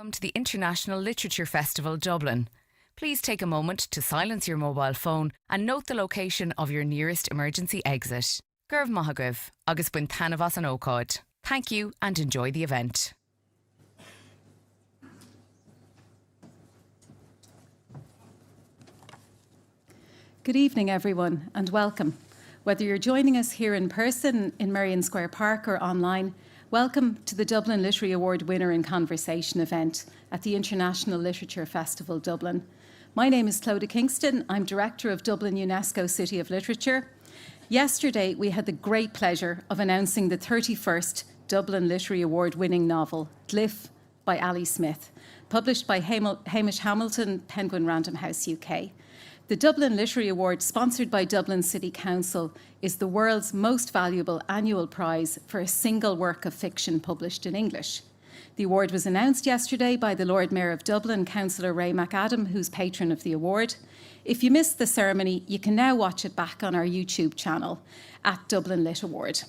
Welcome to the International Literature Festival Dublin. Please take a moment to silence your mobile phone and note the location of your nearest emergency exit. Gurv Mahagriv, agus buin tanavas an ócáid. Thank you and enjoy the event. Good evening, everyone, and welcome. Whether you're joining us here in person in Merrion Square Park or online, welcome to the Dublin Literary Award Winner in Conversation event at the International Literature Festival Dublin. My name is Clodagh Kingston. I'm Director of Dublin UNESCO City of Literature. Yesterday, we had the great pleasure of announcing the 31st Dublin Literary Award winning novel, Glyph by Ali Smith, published by Hamish Hamilton, Penguin Random House UK. The Dublin Literary Award, sponsored by Dublin City Council, is the world's most valuable annual prize for a single work of fiction published in English. The award was announced yesterday by the Lord Mayor of Dublin, Councillor Ray McAdam, who's patron of the award. If you missed the ceremony, you can now watch it back on our YouTube channel at Dublin Lit Award.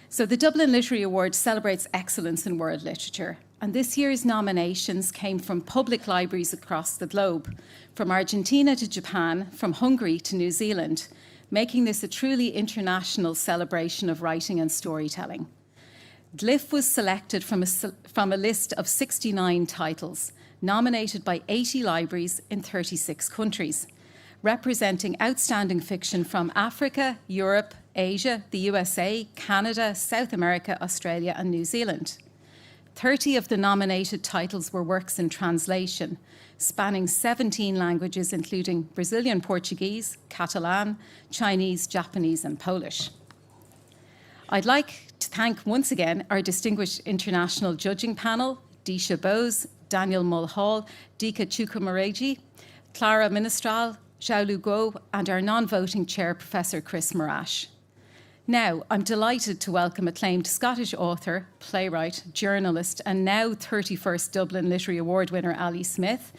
So the Dublin Literary Award celebrates excellence in world literature, and this year's nominations came from public libraries across the globe, from Argentina to Japan, from Hungary to New Zealand, making this a truly international celebration of writing and storytelling. Glyph was selected from a list of 69 titles, nominated by 80 libraries in 36 countries, representing outstanding fiction from Africa, Europe, Asia, the USA, Canada, South America, Australia, and New Zealand. 30 of the nominated titles were works in translation, spanning 17 languages, including Brazilian Portuguese, Catalan, Chinese, Japanese, and Polish. I'd like to thank once again our distinguished international judging panel, Disha Bose, Daniel Mulhall, Dika Chukwumareji, Clara Ministral, Xiaolu Guo, and our non-voting chair, Professor Chris Marash. Now, I'm delighted to welcome acclaimed Scottish author, playwright, journalist, and now 31st Dublin Literary Award winner Ali Smith.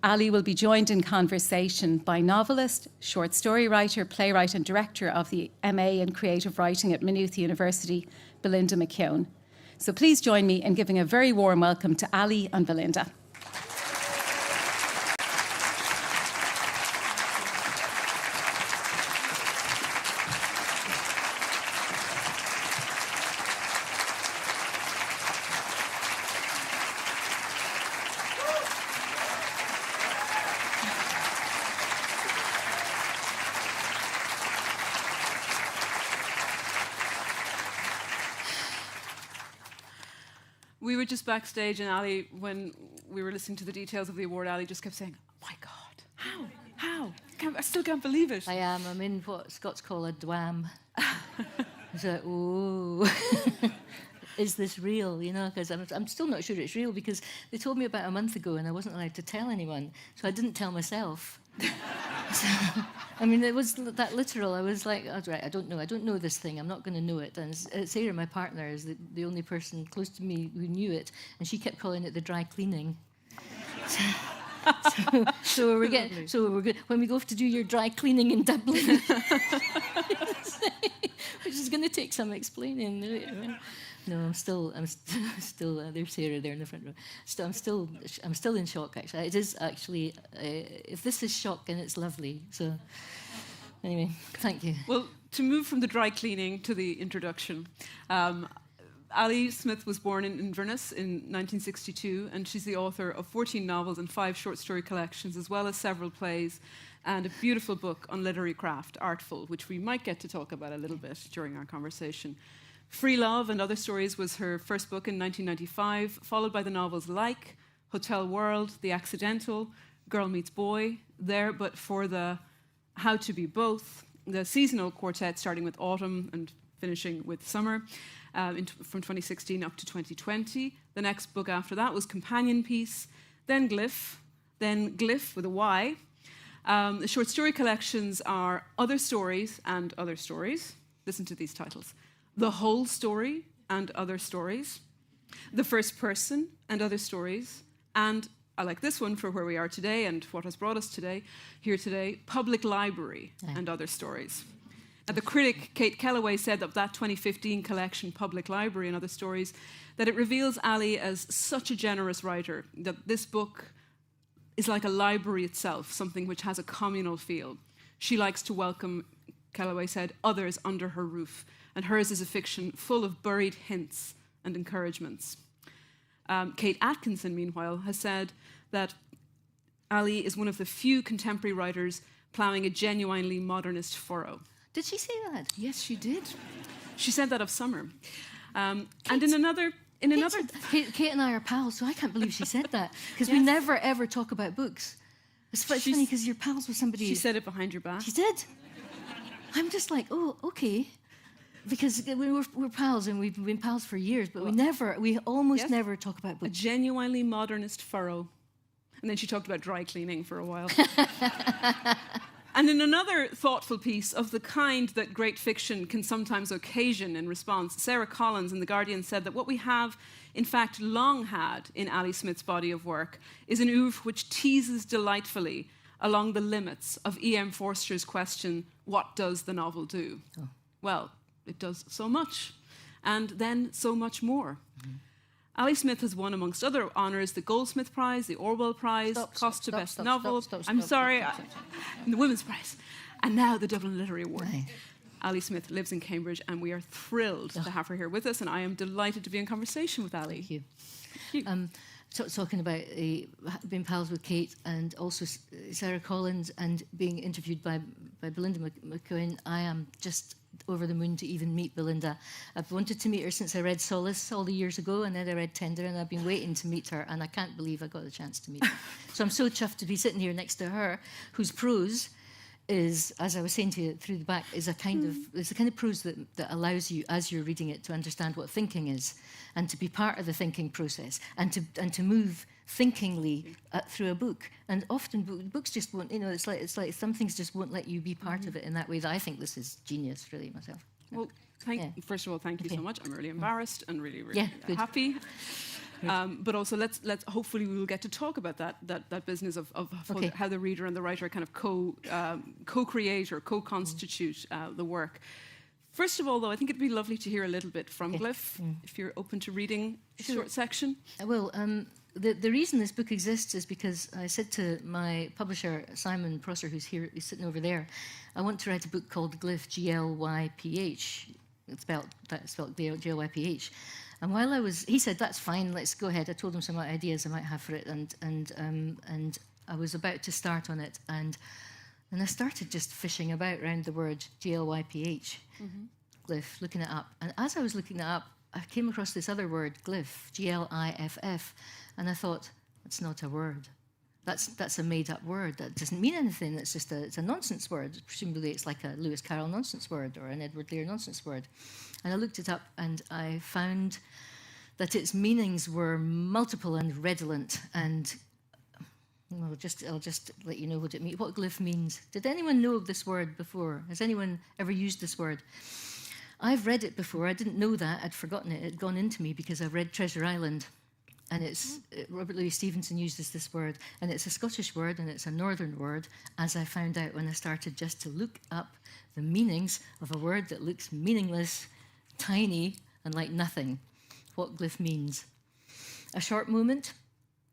Ali will be joined in conversation by novelist, short story writer, playwright, and director of the MA in Creative Writing at Maynooth University, Belinda McKeon. So please join me in giving a very warm welcome to Ali and Belinda. We were just backstage, and Ali, when we were listening to the details of the award, Ali just kept saying, "Oh my God, how? I still can't believe it." I'm in what Scots call a dwam. It's like, ooh, is this real? You know, because I'm still not sure it's real, because they told me about a month ago and I wasn't allowed to tell anyone, so I didn't tell myself. So, I mean, it was that literal. I was like, oh, right, I don't know this thing, I'm not going to know it. And Sarah, my partner, is the only person close to me who knew it, and she kept calling it the dry cleaning. So we're good. When we go to do your dry cleaning in Dublin, which is going to take some explaining. No, I'm still. There's Sarah there in the front row. I'm still in shock. Actually, it is actually. If this is shock, then it's lovely. So, anyway, thank you. Well, to move from the dry cleaning to the introduction, Ali Smith was born in Inverness in 1962, and she's the author of 14 novels and 5 short story collections, as well as several plays, and a beautiful book on literary craft, Artful, which we might get to talk about a little bit during our conversation. Free Love and Other Stories was her first book in 1995, followed by the novels Like, Hotel World, The Accidental, Girl Meets Boy, There But For the How to Be Both, the seasonal quartet starting with autumn and finishing with summer, from 2016 up to 2020. The next book after that was Companion Piece, then Glyph with a Y. The short story collections are Other Stories and Other Stories. Listen to these titles. The Whole Story and Other Stories, The First Person and Other Stories, and I like this one for where we are today and what has brought us here today, Public Library and Other Stories. Now, the critic, Kate Kellaway, said of that 2015 collection, Public Library and Other Stories, that it reveals Ali as such a generous writer, that this book is like a library itself, something which has a communal feel. She likes to welcome, Kellaway said, others under her roof, and hers is a fiction full of buried hints and encouragements. Kate Atkinson, meanwhile, has said that Ali is one of the few contemporary writers ploughing a genuinely modernist furrow. Did she say that? Yes, she did. She said that of Summer. And in another... Kate and I are pals, so I can't believe she said that, because we Yes. never, ever talk about books. It's funny, because you're pals with somebody... She said it behind your back. She did. I'm just like, oh, okay. Because we're pals, and we've been pals for years, but we almost never talk about A books. genuinely modernist furrow. And then she talked about dry cleaning for a while. And in another thoughtful piece of the kind that great fiction can sometimes occasion in response, Sarah Collins in The Guardian said that what we have, in fact, long had in Ali Smith's body of work is an oeuvre which teases delightfully along the limits of E.M. Forster's question, what does the novel do? Oh. Well, it does so much, and then so much more. Mm-hmm. Ali Smith has won, amongst other honours, the Goldsmith Prize, the Orwell Prize, Costa Best Novel. I'm sorry, and the Women's Prize, and now the Dublin Literary Award. Right. Ali Smith lives in Cambridge, and we are thrilled to have her here with us, and I am delighted to be in conversation with Ali. Thank you. Thank you. Talking about being pals with Kate and also Sarah Collins and being interviewed by Belinda McKeon, I am just over the moon to even meet Belinda. I've wanted to meet her since I read Solace all the years ago, and then I read Tender, and I've been waiting to meet her, and I can't believe I got the chance to meet her. So I'm so chuffed to be sitting here next to her, whose prose is, as I was saying to you through the back, is it's the kind of prose that allows you, as you're reading it, to understand what thinking is, and to be part of the thinking process, and to move thinkingly through a book. And often books just won't, it's like some things just won't let you be part of it in that way. That I think this is genius, really, myself. Well, first of all, thank you so much. I'm really embarrassed and really happy. But also, let's hopefully we will get to talk about that business of how the reader and the writer kind of co-create or co-constitute the work. First of all, though, I think it'd be lovely to hear a little bit from Glyph, if you're open to reading a short section. I will. The reason this book exists is because I said to my publisher, Simon Prosser, who's sitting over there, I want to write a book called Glyph, Glyph. It's spelled Glyph. And while he said, that's fine, let's go ahead. I told him some ideas I might have for it, and I was about to start on it, and I started just fishing about around the word Glyph, Glyph, looking it up. And as I was looking it up, I came across this other word, Glyph, Gliff, and I thought, that's not a word. That's a made-up word. That doesn't mean anything. It's just it's a nonsense word. Presumably it's like a Lewis Carroll nonsense word or an Edward Lear nonsense word. And I looked it up, and I found that its meanings were multiple and redolent. And I'll just let you know what it means. What Glyph means. Did anyone know of this word before? Has anyone ever used this word? I've read it before. I didn't know that. I'd forgotten it. It had gone into me because I've read Treasure Island. And Robert Louis Stevenson uses this word. And it's a Scottish word, and it's a northern word, as I found out when I started just to look up the meanings of a word that looks meaningless, tiny, and like nothing. What Glyph means. A short moment,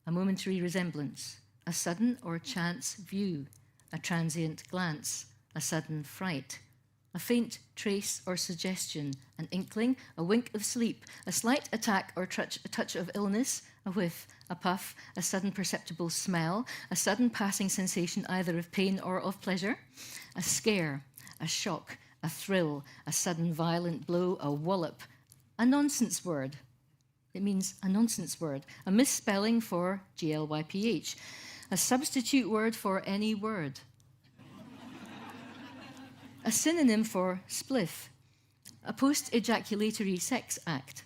a momentary resemblance, a sudden or chance view, a transient glance, a sudden fright, a faint trace or suggestion, an inkling, a wink of sleep, a slight attack or a touch of illness, a whiff, a puff, a sudden perceptible smell, a sudden passing sensation either of pain or of pleasure, a scare, a shock, a thrill, a sudden violent blow, a wallop, a nonsense word. It means a nonsense word, a misspelling for Glyph, a substitute word for any word, a synonym for spliff, a post-ejaculatory sex act,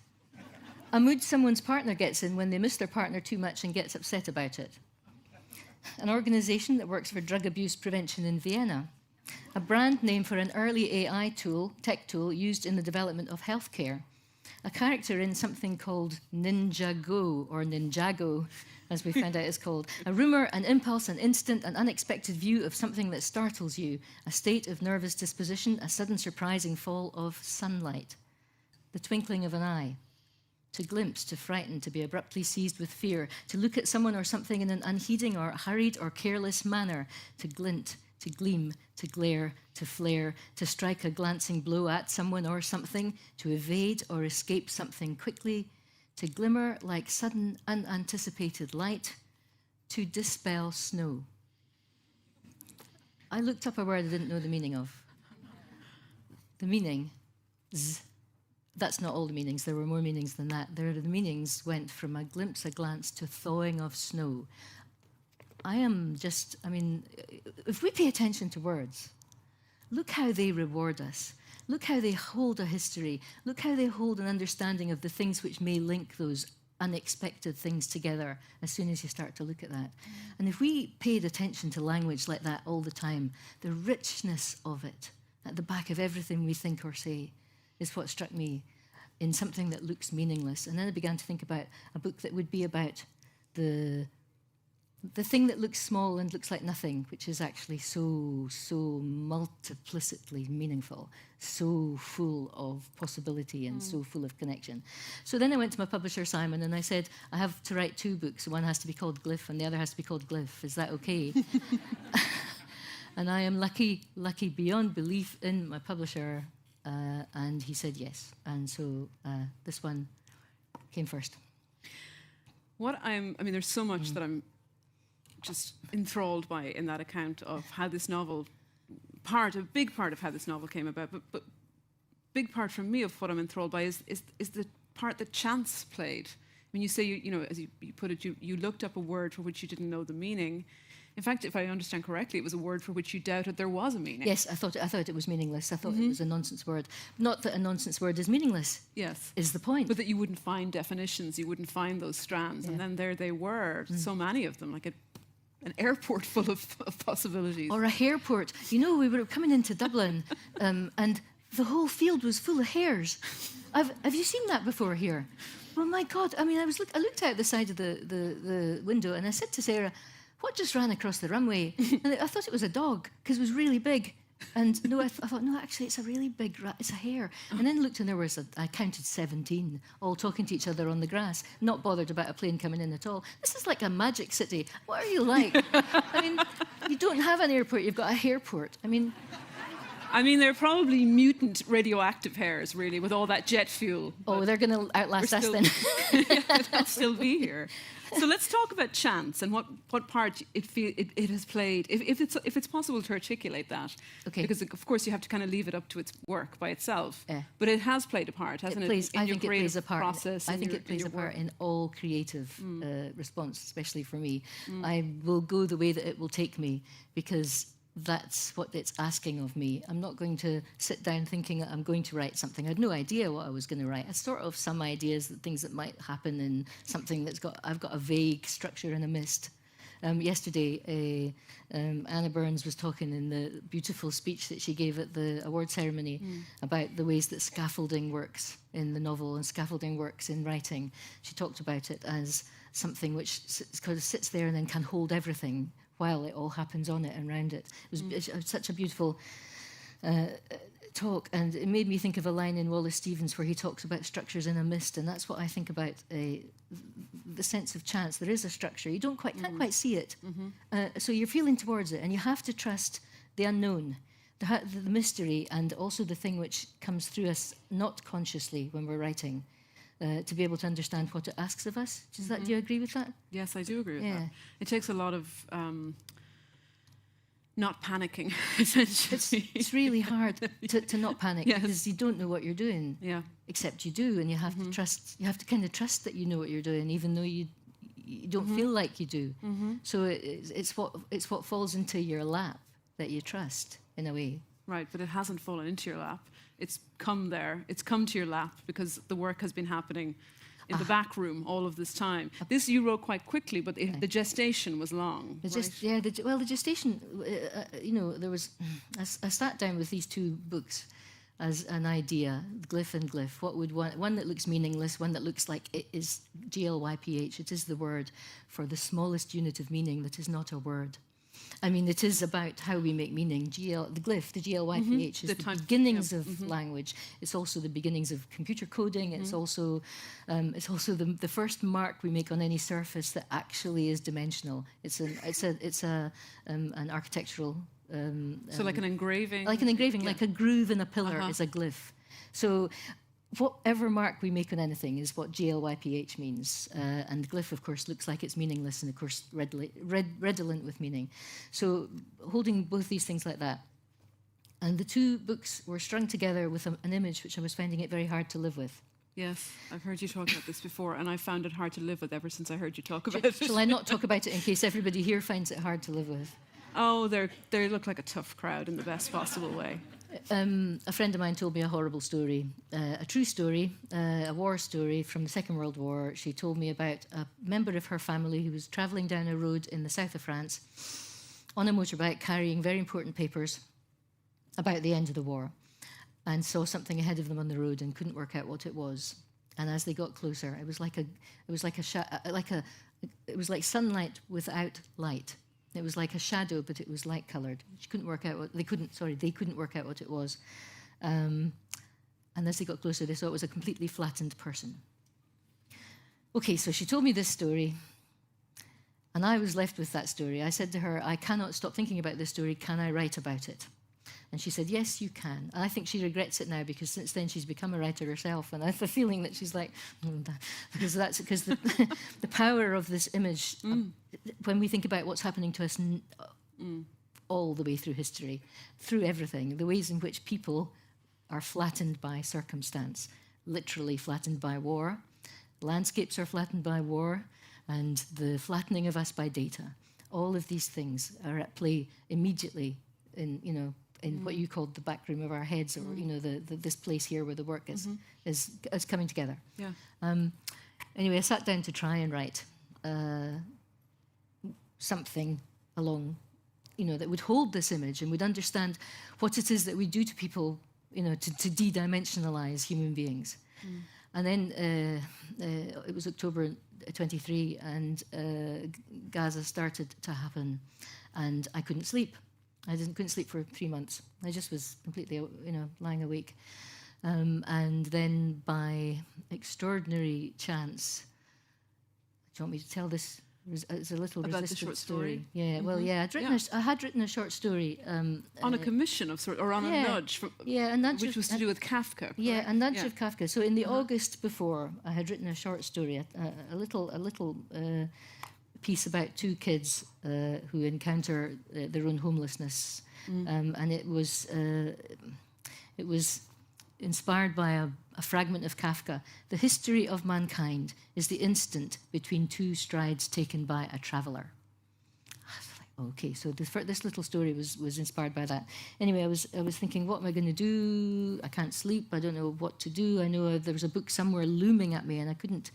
a mood someone's partner gets in when they miss their partner too much and gets upset about it, an organisation that works for drug abuse prevention in Vienna, a brand name for an early AI tool, tech tool, used in the development of healthcare, a character in something called Ninjago, or Ninjago, as we found out it's called. A rumour, an impulse, an instant, an unexpected view of something that startles you, a state of nervous disposition, a sudden surprising fall of sunlight, the twinkling of an eye. To glimpse, to frighten, to be abruptly seized with fear, to look at someone or something in an unheeding or hurried or careless manner, to glint, to gleam, to glare, to flare, to strike a glancing blow at someone or something, to evade or escape something quickly, to glimmer like sudden unanticipated light, to dispel snow. I looked up a word I didn't know the meaning of. The meaning, z. That's not all the meanings. There were more meanings than that. The meanings went from a glimpse, a glance, to thawing of snow. If we pay attention to words, look how they reward us. Look how they hold a history. Look how they hold an understanding of the things which may link those unexpected things together as soon as you start to look at that. And if we paid attention to language like that all the time, the richness of it at the back of everything we think or say is what struck me in something that looks meaningless. And then I began to think about a book that would be about the thing that looks small and looks like nothing, which is actually so multiplicitly meaningful, so full of possibility and so full of connection. So then I went to my publisher, Simon, and I said, I have to write 2 books. One has to be called Glyph and the other has to be called Glyph. Is that okay? And I am lucky beyond belief in my publisher. And he said yes. And so this one came first. There's so much that I'm just enthralled by in that account of how this novel, a big part of how this novel came about, but big part for me of what I'm enthralled by is the part that chance played. When you say, as you put it, you looked up a word for which you didn't know the meaning. In fact, if I understand correctly, it was a word for which you doubted there was a meaning. Yes, I thought it was meaningless. I thought it was a nonsense word. Not that a nonsense word is meaningless. Yes. Is the point. But that you wouldn't find definitions, you wouldn't find those strands. Yeah. And then there they were, so many of them, like an airport full of possibilities. Or a hairport. We were coming into Dublin and the whole field was full of hares. Have you seen that before here? Oh my God. I looked out the side of the window and I said to Sarah, what just ran across the runway? And I thought it was a dog because it was really big. And no, I thought, no, actually, it's a really big rat. It's a hare. And then looked and there was, I counted 17, all talking to each other on the grass, not bothered about a plane coming in at all. This is like a magic city. What are you like? You don't have an airport, you've got a hairport. They're probably mutant radioactive hares, really, with all that jet fuel. Oh, they're going to outlast us then. They'll still be here. So let's talk about chance and what part it has played, if it's possible to articulate that. Okay. Because of course you have to kind of leave it up to its work by itself. Yeah. But it has played a part, hasn't it? I think it plays a part. Process I think it plays a part in all creative response, especially for me. I will go the way that it will take me because that's what it's asking of me. I'm not going to sit down thinking that I'm going to write something. I had no idea what I was going to write. I sort of some ideas, things that might happen in something I've got a vague structure in a mist. Yesterday, Anna Burns was talking in the beautiful speech that she gave at the award ceremony about the ways that scaffolding works in the novel and scaffolding works in writing. She talked about it as something which kind of sits there and then can hold everything while it all happens on it and around it. It was such a beautiful talk, and it made me think of a line in Wallace Stevens where he talks about structures in a mist, and that's what I think about the sense of chance. There is a structure. You can't quite see it, so you're feeling towards it, and you have to trust the unknown, the mystery, and also the thing which comes through us not consciously when we're writing. To be able to understand what it asks of us. Do you agree with that? Yes, I do agree with that. It takes a lot of not panicking, essentially. It's really hard to not panic because you don't know what you're doing. Yeah. Except you do, and you have to trust. You have to kind of trust that you know what you're doing, even though you don't feel like you do. So it's what falls into your lap that you trust in a way. Right, but it hasn't fallen into your lap. It's come there. It's come to your lap because the work has been happening in the back room all of this time. This you wrote quite quickly, but the gestation was long. The gestation, there was... I sat down with these 2 books as an idea, glyph and glyph. What would one that looks meaningless, one that looks like it is GLYPH. It is the word for the smallest unit of meaning that is not a word. I mean, it is about how we make meaning. The glyph, the GLYPH, is the beginnings of language. It's also the beginnings of computer coding. It's also the first mark we make on any surface that actually is dimensional. It's an architectural. So like an engraving? Like an engraving, like a groove in a pillar is a glyph. So whatever mark we make on anything is what GLYPH means. And glyph, of course, looks like it's meaningless and, of course, redolent with meaning. So holding both these things like that. And the two books were strung together with an image which I was finding it very hard to live with. Yes, I've heard you talk about this before, and I found it hard to live with ever since I heard you talk about it. Shall I not talk about it in case everybody here finds it hard to live with? Oh, they look like a tough crowd in the best possible way. A friend of mine told me a horrible story, a true story, a war story from the Second World War. She told me about a member of her family who was travelling down a road in the south of France on a motorbike carrying very important papers about the end of the war, and saw something ahead of them on the road and couldn't work out what it was. And as they got closer, it was like sunlight without light. It was like a shadow, but it was light-coloured. She couldn't work out they couldn't work out what it was. And as they got closer, they saw it was a completely flattened person. Okay, so she told me this story, and I was left with that story. I said to her, I cannot stop thinking about this story. Can I write about it? And she said, yes, you can. And I think she regrets it now because since then she's become a writer herself. And I have a feeling that she's like, because the power of this image, when we think about what's happening to us all the way through history, through everything, the ways in which people are flattened by circumstance, literally flattened by war. Landscapes are flattened by war, and the flattening of us by data. All of these things are at play immediately in what you called the back room of our heads, or this place here where the work is coming together. Yeah. Anyway, I sat down to try and write something along, that would hold this image and would understand what it is that we do to people, to de-dimensionalize human beings. And then it was October 23, and Gaza started to happen, and I couldn't sleep. I couldn't sleep for 3 months. I just was completely, lying awake. And then by extraordinary chance, do you want me to tell this? It's a little about resistant the short story. Yeah, well, yeah, I had written a short story. On a commission of sort, or on a nudge. A nudge. Which was to do with Kafka. Correct? Yeah, a nudge of Kafka. So in the August before, I had written a short story, a little piece about two kids who encounter their own homelessness, and it was inspired by a fragment of Kafka. The history of mankind is the instant between two strides taken by a traveller. I was like, okay, so this little story was inspired by that. Anyway, I was thinking, what am I going to do? I can't sleep. I don't know what to do. I know there was a book somewhere looming at me, and I couldn't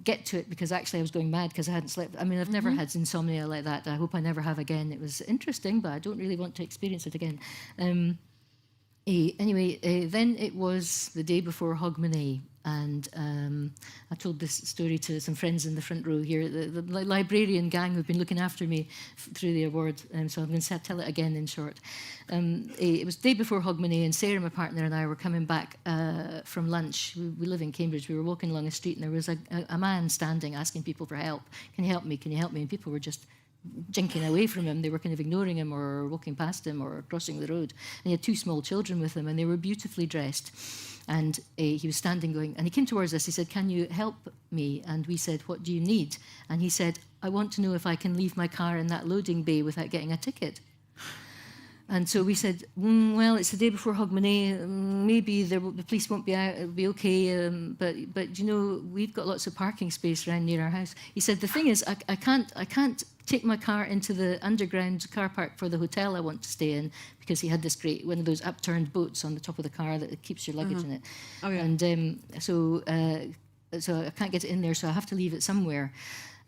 get to it because actually I was going mad because I hadn't slept. I mean, I've never had insomnia like that. I hope I never have again. It was interesting, but I don't really want to experience it again. Anyway, then it was the day before Hogmanay, and I told this story to some friends in the front row here, the librarian gang who've been looking after me through the award, so I'm going to tell it again in short. It was the day before Hogmanay, and Sarah, my partner, and I were coming back from lunch. We live in Cambridge. We were walking along a street, and there was a man standing asking people for help. Can you help me? Can you help me? And people were just jinking away from him. They were kind of ignoring him or walking past him or crossing the road. And he had two small children with him, and they were beautifully dressed. And he was standing going, and he came towards us. He said, can you help me? And we said, what do you need? And he said, I want to know if I can leave my car in that loading bay without getting a ticket. And so we said, well, it's the day before Hogmanay. Maybe the police won't be out. It'll be okay. But we've got lots of parking space around near our house. He said, the thing is, I can't take my car into the underground car park for the hotel I want to stay in, because he had this great, one of those upturned boats on the top of the car that keeps your luggage in it. Oh, yeah. And so I can't get it in there, so I have to leave it somewhere.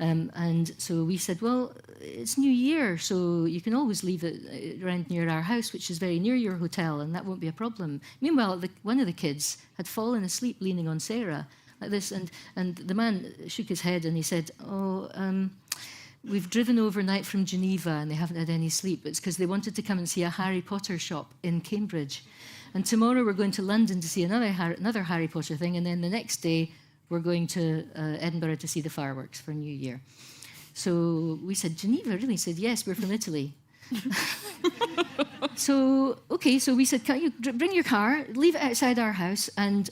And so we said, well, it's New Year, so you can always leave it around near our house, which is very near your hotel, and that won't be a problem. Meanwhile, one of the kids had fallen asleep leaning on Sarah like this, and the man shook his head and he said, we've driven overnight from Geneva and they haven't had any sleep. It's because they wanted to come and see a Harry Potter shop in Cambridge. And tomorrow we're going to London to see another Harry Potter thing, and then the next day we're going to Edinburgh to see the fireworks for New Year. So we said, Geneva, really? He said, yes, we're from Italy. So we said, can you bring your car, leave it outside our house, and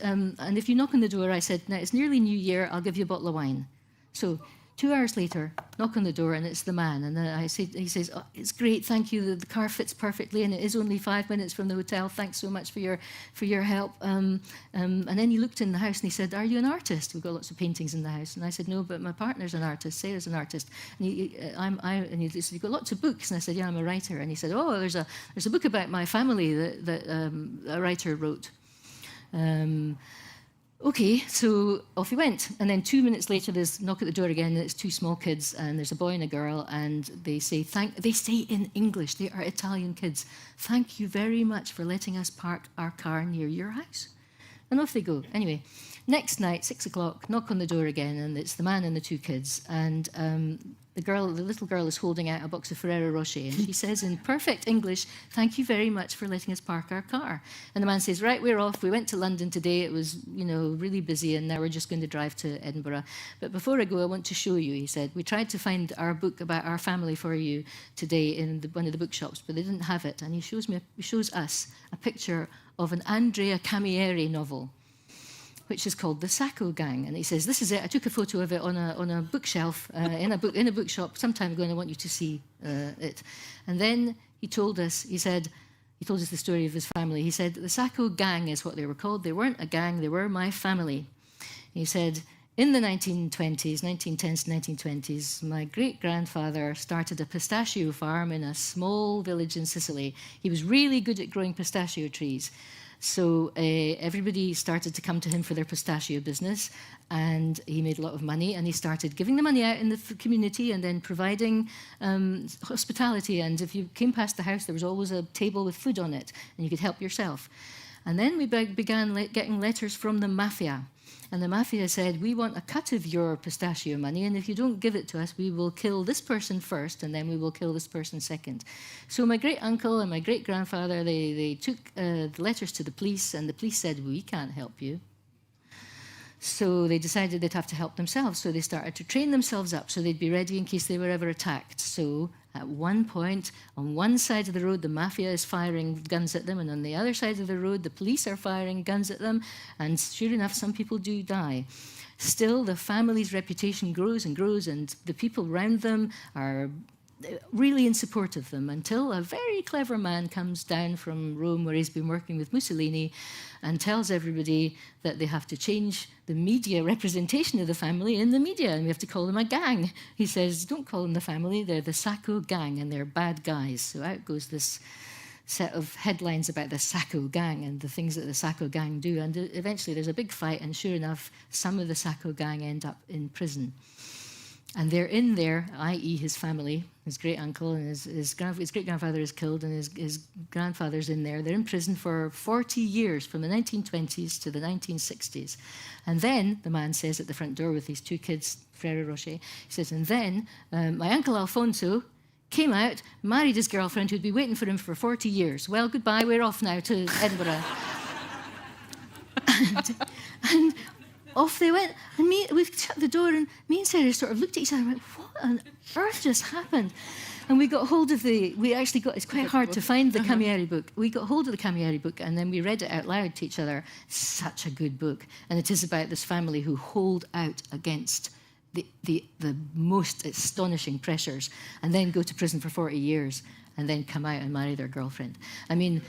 if you knock on the door, I said, now it's nearly New Year, I'll give you a bottle of wine. So 2 hours later, knock on the door, and it's the man. And then he says, oh, it's great, thank you, the car fits perfectly, and it is only 5 minutes from the hotel, thanks so much for your help. And then he looked in the house and he said, are you an artist? We've got lots of paintings in the house. And I said, no, but my partner's an artist, Sarah's an artist. And he said, you've got lots of books. And I said, yeah, I'm a writer. And he said, oh, there's a book about my family that a writer wrote. Okay, so off he went. And then 2 minutes later, there's a knock at the door again, and it's 2 small kids, and there's a boy and a girl, and they say in English, they are Italian kids, thank you very much for letting us park our car near your house. And off they go. Anyway, next night, 6 o'clock, knock on the door again, and it's the man and the 2 kids. And the little girl is holding out a box of Ferrero Rocher, and she says in perfect English, thank you very much for letting us park our car. And the man says, right, we're off. We went to London today. It was, really busy, and now we're just going to drive to Edinburgh. But before I go, I want to show you, he said. We tried to find our book about our family for you today in one of the bookshops, but they didn't have it. And he shows us a picture of an Andrea Camilleri novel, which is called The Sacco Gang. And he says, this is it. I took a photo of it on a bookshelf in a bookshop some time ago, and I want you to see it. And then he told us the story of his family. He said, the Sacco Gang is what they were called. They weren't a gang, they were my family. He said, in the 1910s to 1920s, my great-grandfather started a pistachio farm in a small village in Sicily. He was really good at growing pistachio trees. So everybody started to come to him for their pistachio business, and he made a lot of money, and he started giving the money out in the community and then providing hospitality. And if you came past the house, there was always a table with food on it, and you could help yourself. And then we began getting letters from the mafia. And the mafia said, we want a cut of your pistachio money, and if you don't give it to us, we will kill this person first, and then we will kill this person second. So my great-uncle and my great-grandfather, they took the letters to the police, and the police said, we can't help you. So they decided they'd have to help themselves, so they started to train themselves up so they'd be ready in case they were ever attacked. So at one point, on one side of the road, the mafia is firing guns at them, and on the other side of the road, the police are firing guns at them, and sure enough, some people do die. Still, the family's reputation grows and grows, and the people around them are really in support of them, until a very clever man comes down from Rome, where he's been working with Mussolini, and tells everybody that they have to change the media representation of the family in the media, and we have to call them a gang. He says, don't call them the family, they're the Sacco Gang, and they're bad guys. So out goes this set of headlines about the Sacco Gang and the things that the Sacco Gang do, and eventually there's a big fight, and sure enough, some of the Sacco Gang end up in prison. And they're in there, i.e. his family, his great-uncle, and his great-grandfather is killed, and his grandfather's in there. They're in prison for 40 years, from the 1920s to the 1960s. And then, the man says at the front door with these 2 kids, Ferrero Rocher, he says, and then my uncle Alfonso came out, married his girlfriend who'd been waiting for him for 40 years. Well, goodbye, we're off now to Edinburgh. and off they went, and we shut the door, and me and Sarah sort of looked at each other and went, what on earth just happened? And we got hold of it's quite hard to find the Camilleri book. We got hold of the Camilleri book, and then we read it out loud to each other. Such a good book. And it is about this family who hold out against the most astonishing pressures, and then go to prison for 40 years, and then come out and marry their girlfriend. I mean,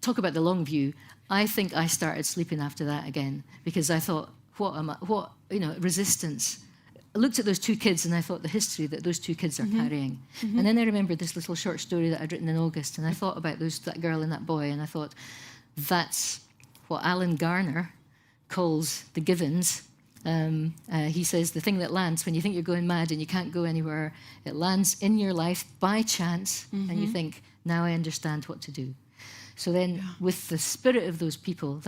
talk about the long view. I think I started sleeping after that again, because I thought, resistance. I looked at those 2 kids and I thought the history that those 2 kids are carrying. Mm-hmm. And then I remembered this little short story that I'd written in August, and I thought about that girl and that boy, and I thought, that's what Alan Garner calls the Givens, He says the thing that lands when you think you're going mad and you can't go anywhere, it lands in your life by chance, and you think, now I understand what to do. So then, with the spirit of those people,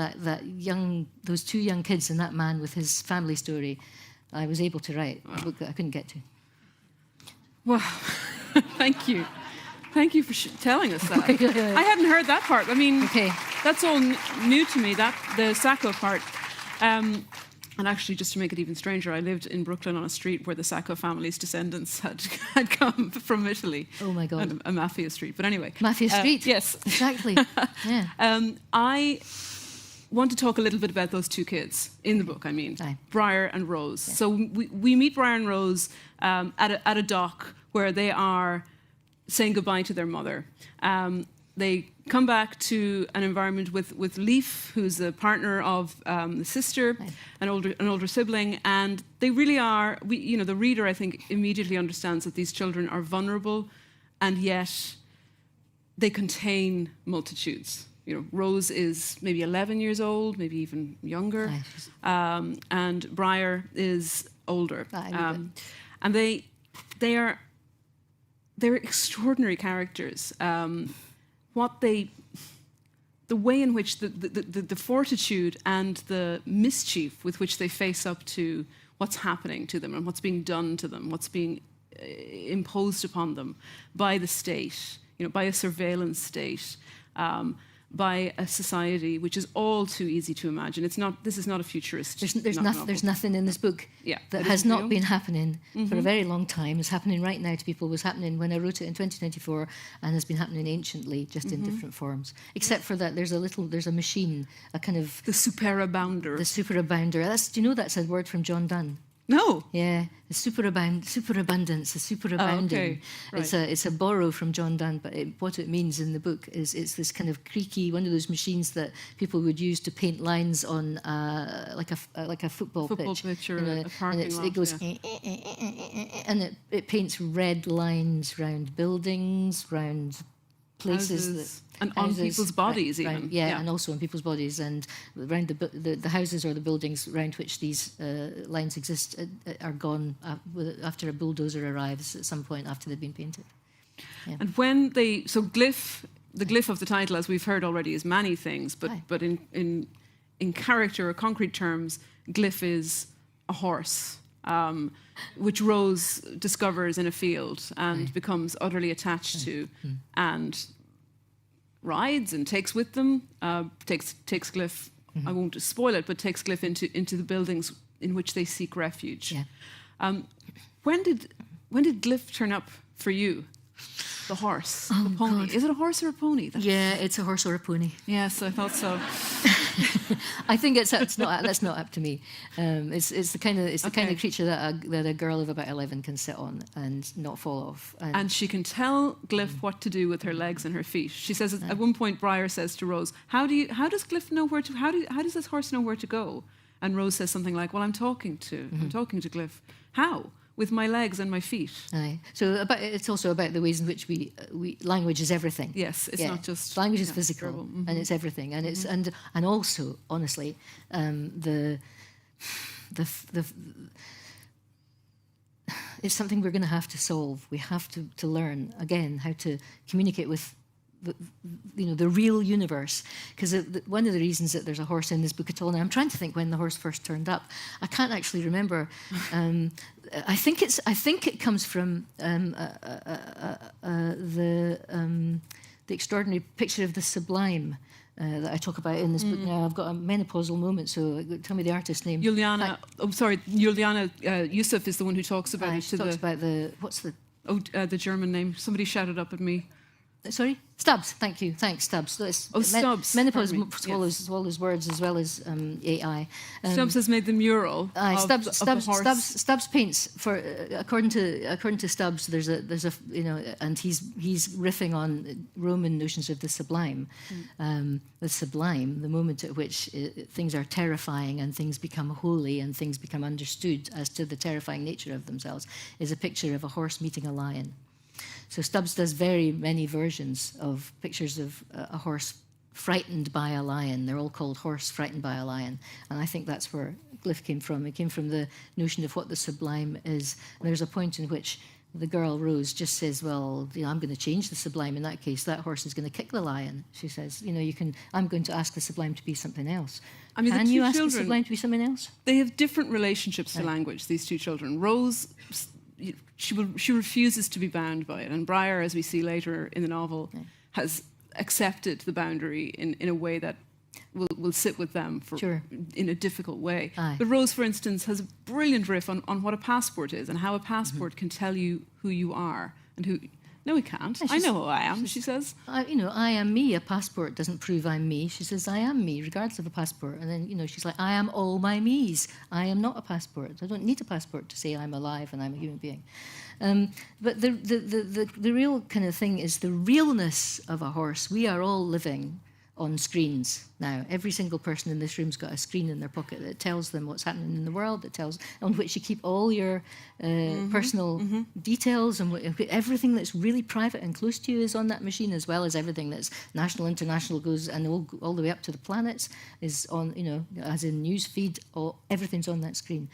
those two young kids and that man with his family story, I was able to write a book that I couldn't get to. Well, thank you. Thank you for telling us that. I hadn't heard that part. I mean, that's all new to me, the Sacco part. And actually, just to make it even stranger, I lived in Brooklyn on a street where the Sacco family's descendants had come from Italy. Oh, my God. A mafia street. But anyway. Mafia street? Yes. Exactly. Yeah. I want to talk a little bit about those two kids in the book, I mean. Aye. Briar and Rose. Yeah. So we meet Briar and Rose at a dock where they are saying goodbye to their mother. They come back to an environment with Glyph, who's a partner of the sister, an older sibling, and they really are. The reader, I think, immediately understands that these children are vulnerable, and yet they contain multitudes. Rose is maybe 11 years old, maybe even younger, and Briar is older, and they're extraordinary characters. The way in which the fortitude and the mischief with which they face up to what's happening to them and what's being done to them, what's being imposed upon them by the state, by a surveillance state, by a society which is all too easy to imagine. This is not a futurist. There's nothing in this book that has not been happening for a very long time. It's happening right now to people. It was happening when I wrote it in 2024, and has been happening anciently, just in different forms. Except for that, there's a machine, a kind of the superabounder. The superabounder. Do you know that's a word from John Donne? No. Yeah, the superabundance, the superabounding. Okay. Right. It's a borrow from John Donne, but what it means in the book is it's this kind of creaky, one of those machines that people would use to paint lines on, like a football pitch or a parking lot. It goes and it paints red lines round buildings, round places and on people's bodies, even. And also on people's bodies, and around the houses or the buildings around which these lines exist are gone after a bulldozer arrives at some point after they've been painted. Yeah. And when the glyph of the title, as we've heard already, is many things, but in character or concrete terms, glyph is a horse. Which Rose discovers in a field and becomes utterly attached to, and rides and takes with them, takes Glyph, I won't spoil it, but takes Glyph into the buildings in which they seek refuge. Yeah. When did Glyph turn up for you? The horse, the pony. God. Is it a horse or a pony? It's a horse or a pony. Yes, I thought so. I think that's not up to me. It's the kind of creature that a girl of about 11 can sit on and not fall off. And she can tell Glyph what to do with her legs and her feet. She says at one point, Briar says to Rose, "How does Glyph know where to? How does this horse know where to go?" And Rose says something like, "Well, I'm talking to Glyph. How?" With my legs and my feet. Aye. So it's also about the ways in which we language is everything. Yes, it's not just language is physical, and it's everything, and it's and also honestly, it's something we're going to have to solve. We have to learn again how to communicate with the real universe, because one of the reasons that there's a horse in this book at all, now I'm trying to think when the horse first turned up. I can't actually remember. I think it comes from the extraordinary picture of the sublime that I talk about in this book. Now I've got a menopausal moment, so tell me the artist's name. Juliana Yusuf is the one who talks about it. She talks about the German name. Somebody shouted up at me. Sorry? Stubbs, thank you. Thanks, Stubbs. Stubbs. Menopause swallows words as well as AI. Stubbs has made the mural. Stubbs paints for according to Stubbs. There's a and he's riffing on Roman notions of the sublime. The sublime, the moment at which things are terrifying and things become holy and things become understood as to the terrifying nature of themselves, is a picture of a horse meeting a lion. So Stubbs does very many versions of pictures of a horse frightened by a lion. They're all called Horse Frightened by a Lion. And I think that's where Glyph came from. It came from the notion of what the sublime is. And there's a point in which the girl, Rose, just says, well, I'm going to change the sublime. In that case, that horse is going to kick the lion. She says, I'm going to ask the sublime to be something else. I mean, Can you ask the sublime to be something else? They have different relationships to language, these two children. Rose, she refuses to be bound by it. And Briar, as we see later in the novel, has accepted the boundary in a way that will sit with them in a difficult way. Aye. But Rose, for instance, has a brilliant riff on what a passport is and how a passport can tell you who you are and who... No, it can't. I know who I am, she says. I am me. A passport doesn't prove I'm me. She says, I am me, regardless of a passport. And then, she's like, I am all my me's. I am not a passport. I don't need a passport to say I'm alive and I'm a human being. But the real kind of thing is the realness of a horse. We are all living on screens now. Every single person in this room's got a screen in their pocket that tells them what's happening in the world, that tells on which you keep all your personal details, and everything that's really private and close to you is on that machine, as well as everything that's national, international, goes and all the way up to the planets is on, as in news feed, everything's on that screen.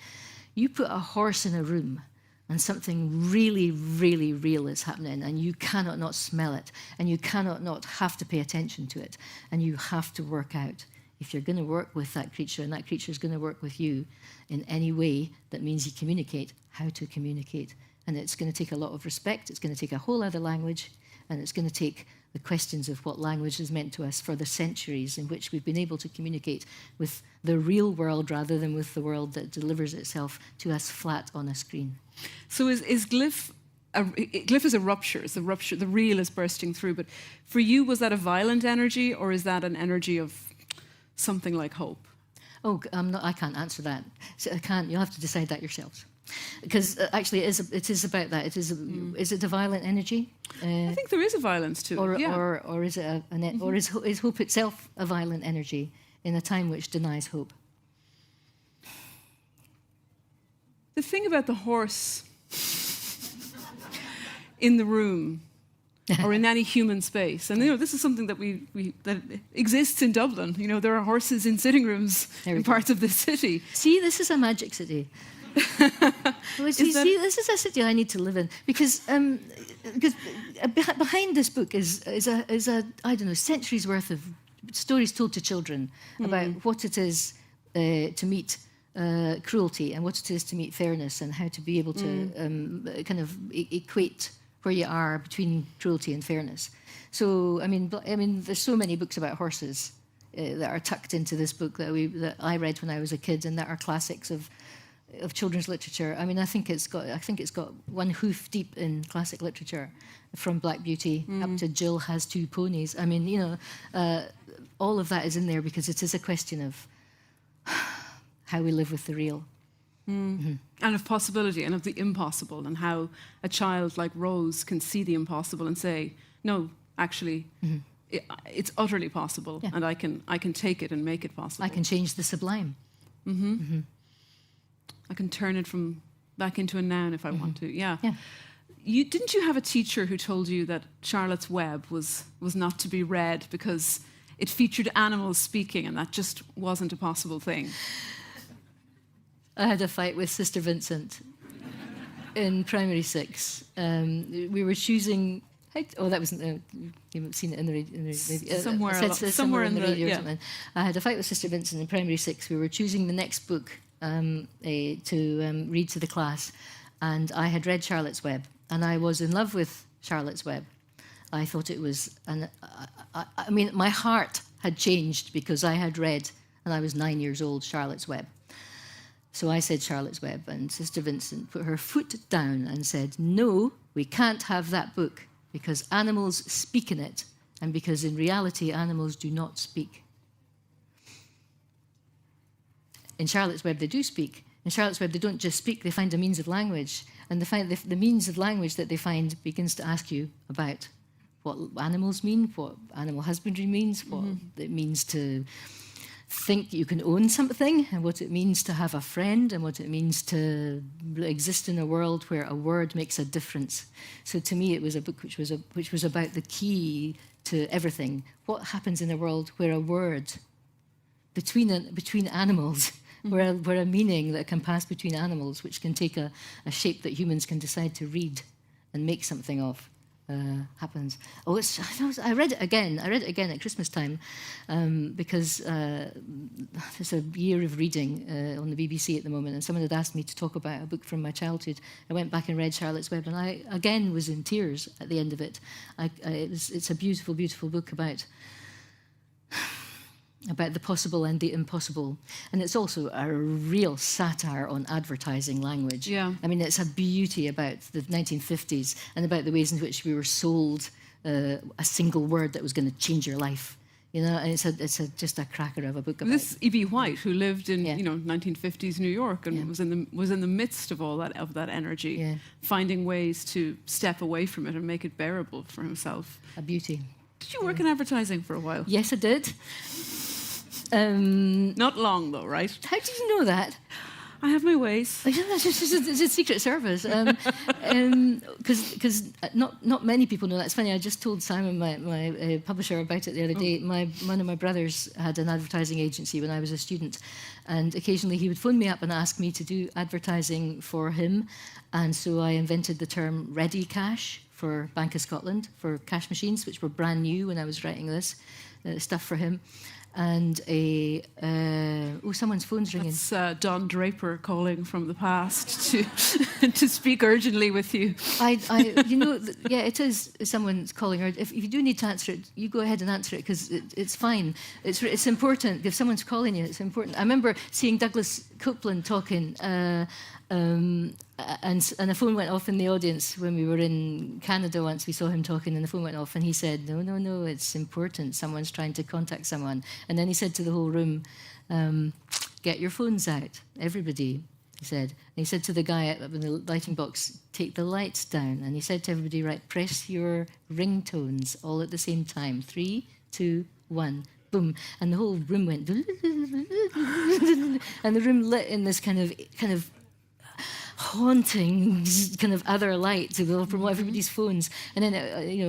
You put a horse in a room and something really, really real is happening, and you cannot not smell it, and you cannot not have to pay attention to it, and you have to work out if you're going to work with that creature, and that creature is going to work with you in any way that means you communicate, how to communicate. And it's going to take a lot of respect, it's going to take a whole other language, and it's going to take the questions of what language has meant to us for the centuries in which we've been able to communicate with the real world rather than with the world that delivers itself to us flat on a screen. So is Glyph... Glyph is a rupture. It's a rupture. The real is bursting through. But for you, was that a violent energy, or is that an energy of something like hope? Oh, I can't answer that. So I can't. You'll have to decide that yourselves. Because actually, it is about that. Is it a violent energy? I think there is a violence to it. Or is it or is hope itself a violent energy in a time which denies hope? The thing about the horse in the room or in any human space, and this is something that that exists in Dublin. There are horses in sitting rooms in parts of the city. See, this is a magic city. This is a city I need to live in because behind this book is a I don't know, centuries worth of stories told to children about what it is to meet cruelty and what it is to meet fairness, and how to be able to kind of equate where you are between cruelty and fairness. So I mean, there's so many books about horses that are tucked into this book that I read when I was a kid, and that are classics of children's literature. I mean, I think it's got one hoof deep in classic literature, from Black Beauty up to Jill Has Two Ponies. I mean, all of that is in there because it is a question of how we live with the real. And of possibility and of the impossible, and how a child like Rose can see the impossible and say, no, actually, it's utterly possible, and I can take it and make it possible. I can change the sublime. I can turn it back into a noun if I want to. Yeah. Didn't you have a teacher who told you that Charlotte's Web was not to be read because it featured animals speaking, and that just wasn't a possible thing? I had a fight with Sister Vincent in primary 6. We were choosing... Oh, that wasn't... you haven't seen it in the radio. Somewhere in the radio or something. I had a fight with Sister Vincent in primary 6. We were choosing the next book to read to the class, and I had read Charlotte's Web, and I was in love with Charlotte's Web. I thought it was... I mean, my heart had changed because I had read, and I was 9 years old, Charlotte's Web. So I said Charlotte's Web, and Sister Vincent put her foot down and said, no, we can't have that book because animals speak in it, and because in reality animals do not speak. In Charlotte's Web they do speak. In Charlotte's Web they don't just speak, they find a means of language, and the means of language that they find begins to ask you about what animals mean, what animal husbandry means, what it means to think you can own something, and what it means to have a friend, and what it means to exist in a world where a word makes a difference. So to me, it was a book which was about the key to everything. What happens in a world where a word between animals where a meaning that can pass between animals, which can take a shape that humans can decide to read and make something of, happens. Oh, I read it again. I read it again at Christmas time because there's a year of reading on the BBC at the moment, and someone had asked me to talk about a book from my childhood. I went back and read Charlotte's Web, and I again was in tears at the end of it. It's a beautiful, beautiful book about the possible and the impossible. And it's also a real satire on advertising language. Yeah. I mean, it's a beauty about the 1950s and about the ways in which we were sold a single word that was going to change your life. You know, and it's just a cracker of a book about this E.B. White, who lived in 1950s New York and was in the midst of all that energy, finding ways to step away from it and make it bearable for himself. A beauty. Did you work in advertising for a while? Yes, I did. Not long, though, right? How did you know that? I have my ways. It's a secret service. Because not many people know that. It's funny, I just told Simon, my publisher, about it the other day. One of my brothers had an advertising agency when I was a student, and occasionally he would phone me up and ask me to do advertising for him. And so I invented the term Ready Cash for Bank of Scotland, for cash machines, which were brand new when I was writing this stuff for him. And someone's phone's ringing. It's Don Draper calling from the past to speak urgently with you. It is someone's calling. If you do need to answer it, you go ahead and answer it, because it's fine. It's important. If someone's calling you, it's important. I remember seeing Douglas Copeland talking, and a phone went off in the audience when we were in Canada once. We saw him talking, and the phone went off, and he said, no, it's important. Someone's trying to contact someone. And then he said to the whole room, get your phones out, everybody, he said. And he said to the guy in the lighting box, take the lights down. And he said to everybody, right, press your ringtones all at the same time. 3, 2, 1. Boom, and the whole room went, and the room lit in this kind of haunting kind of other light from everybody's phones. And then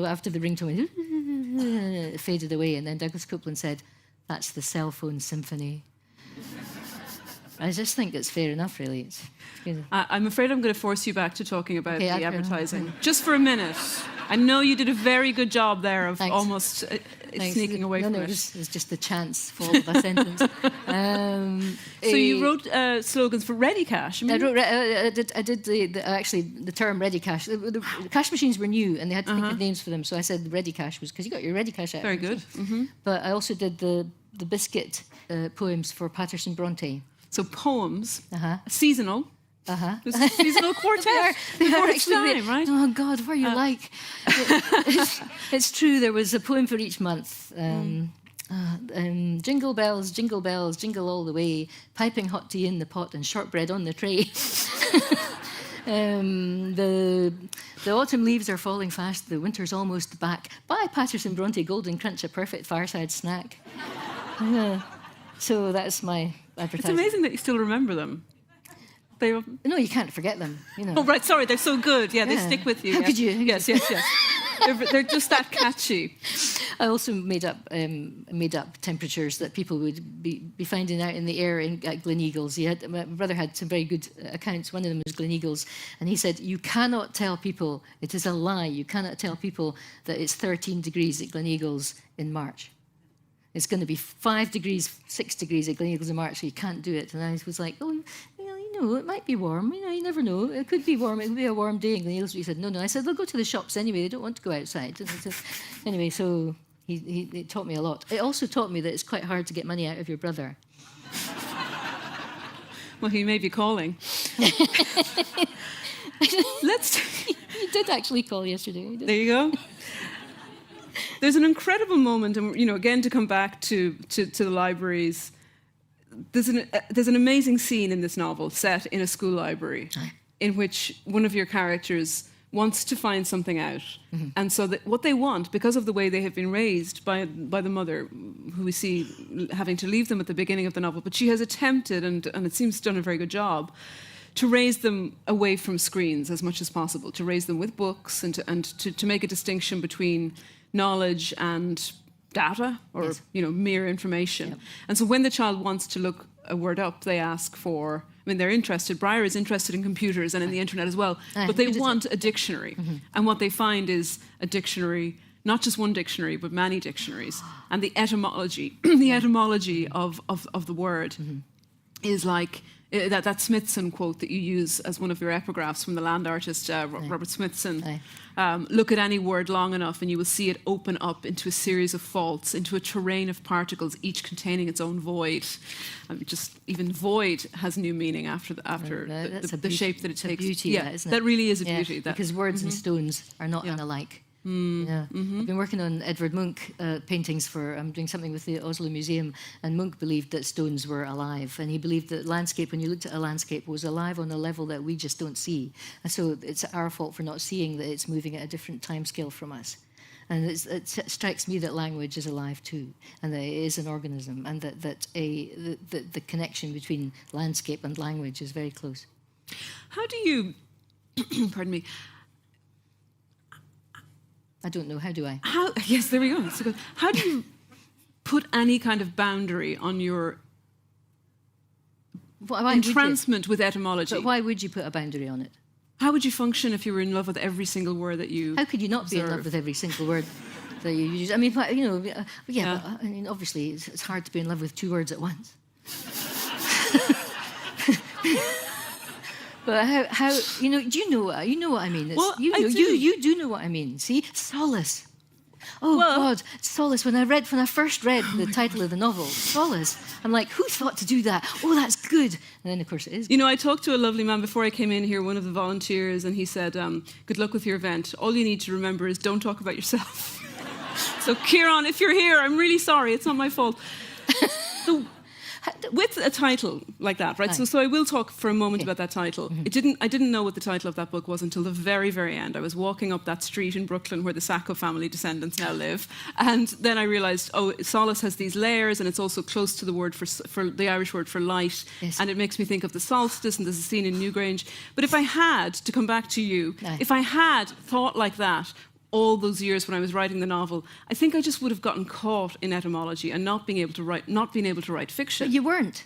after the ringtone it faded away, and then Douglas Copeland said, that's the cell phone symphony. I just think it's fair enough, really. I'm afraid I'm going to force you back to talking about the advertising. Just for a minute. I know you did a very good job there of almost sneaking away from it. No, it's just the chance fall of a sentence. So you wrote slogans for Ready Cash. I did the term Ready Cash. The cash machines were new, and they had to think of names for them. So I said Ready Cash was because you got your Ready Cash out. Very good. Mm-hmm. But I also did the biscuit poems for Patterson Bronte. So poems, seasonal. It was a seasonal quartet. they are actually, right? Oh God, what are you like? It's true. There was a poem for each month. Jingle bells, jingle all the way. Piping hot tea in the pot and shortbread on the tray. The autumn leaves are falling fast. The winter's almost back. Buy Patterson Bronte Golden Crunch, a perfect fireside snack. So that's my advertising. It's amazing that you still remember them. No, you can't forget them. Oh, right, sorry, they're so good. Yeah, they stick with you. How could you? Yes. They're just that catchy. I also made up temperatures that people would be finding out in the air at Gleneagles. My brother had some very good accounts. One of them was Gleneagles, and he said, you cannot tell people, it is a lie, you cannot tell people that it's 13 degrees at Gleneagles in March. It's going to be 5 degrees, 6 degrees at Gleneagles in March, so you can't do it. And I was like, it might be warm. You never know. It could be warm. It could be a warm day in Gleneagles. He said, no. I said, they'll go to the shops anyway. They don't want to go outside. Anyway, so he taught me a lot. It also taught me that it's quite hard to get money out of your brother. Well, he may be calling. He did actually call yesterday. There you go. There's an incredible moment, and again to come back to the libraries. There's an amazing scene in this novel set in a school library, in which one of your characters wants to find something out, and so what they want, because of the way they have been raised by the mother, who we see having to leave them at the beginning of the novel, but she has attempted, and it seems done a very good job, to raise them away from screens as much as possible, to raise them with books, and to make a distinction between knowledge and data, or mere information. Yep. And so when the child wants to look a word up, they ask for, I mean, they're interested, Breyer is interested in computers and in the internet as well, Aye, but they good as want a dictionary. And what they find is a dictionary, not just one dictionary, but many dictionaries. And the etymology, the etymology of the word is like, that Smithson quote that you use as one of your epigraphs from the land artist Robert Smithson. Look at any word long enough and you will see it open up into a series of faults, into a terrain of particles, each containing its own void. Just even void has new meaning after the shape that it takes. Beauty, yeah, isn't it? that really is a beauty. Because words and stones are not unalike. Yeah. I've been working on Edvard Munch paintings I'm doing something with the Oslo Museum, and Munch believed that stones were alive, and he believed that landscape, when you looked at a landscape, was alive on a level that we just don't see. And so it's our fault for not seeing that it's moving at a different time scale from us. And it strikes me that language is alive too, and that it is an organism, and that the connection between landscape and language is very close. How do you, pardon me, I don't know, how do I? Yes, there we go. So how do you put any kind of boundary on your entrancement with etymology? But why would you put a boundary on it? How would you function if you were in love with every single word that you How could you not observe? be in love with every single word that you use? I mean, But, I mean, obviously, it's hard to be in love with two words at once. But how do you know what I mean? Well, you do know what I mean. See, solace. Oh God, solace. When I first read the title of the novel, Solace, I'm like, who thought to do that? Oh, that's good. And then of course it is. You know, I talked to a lovely man before I came in here, one of the volunteers, and he said, "Good luck with your event. All you need to remember is don't talk about yourself." So, Kieran, if you're here, I'm really sorry. It's not my fault. So, with a title like that, right? So I will talk for a moment about that title. I didn't know what the title of that book was until the very, very end. I was walking up that street in Brooklyn where the Sacco family descendants now live, and then I realised, solace has these layers, and it's also close to the word for the Irish word for light, and it makes me think of the solstice, and there's a scene in Newgrange. But if I had to come back to you, if I had thought like that all those years when I was writing the novel, I think I just would have gotten caught in etymology and not being able to write fiction. But you weren't.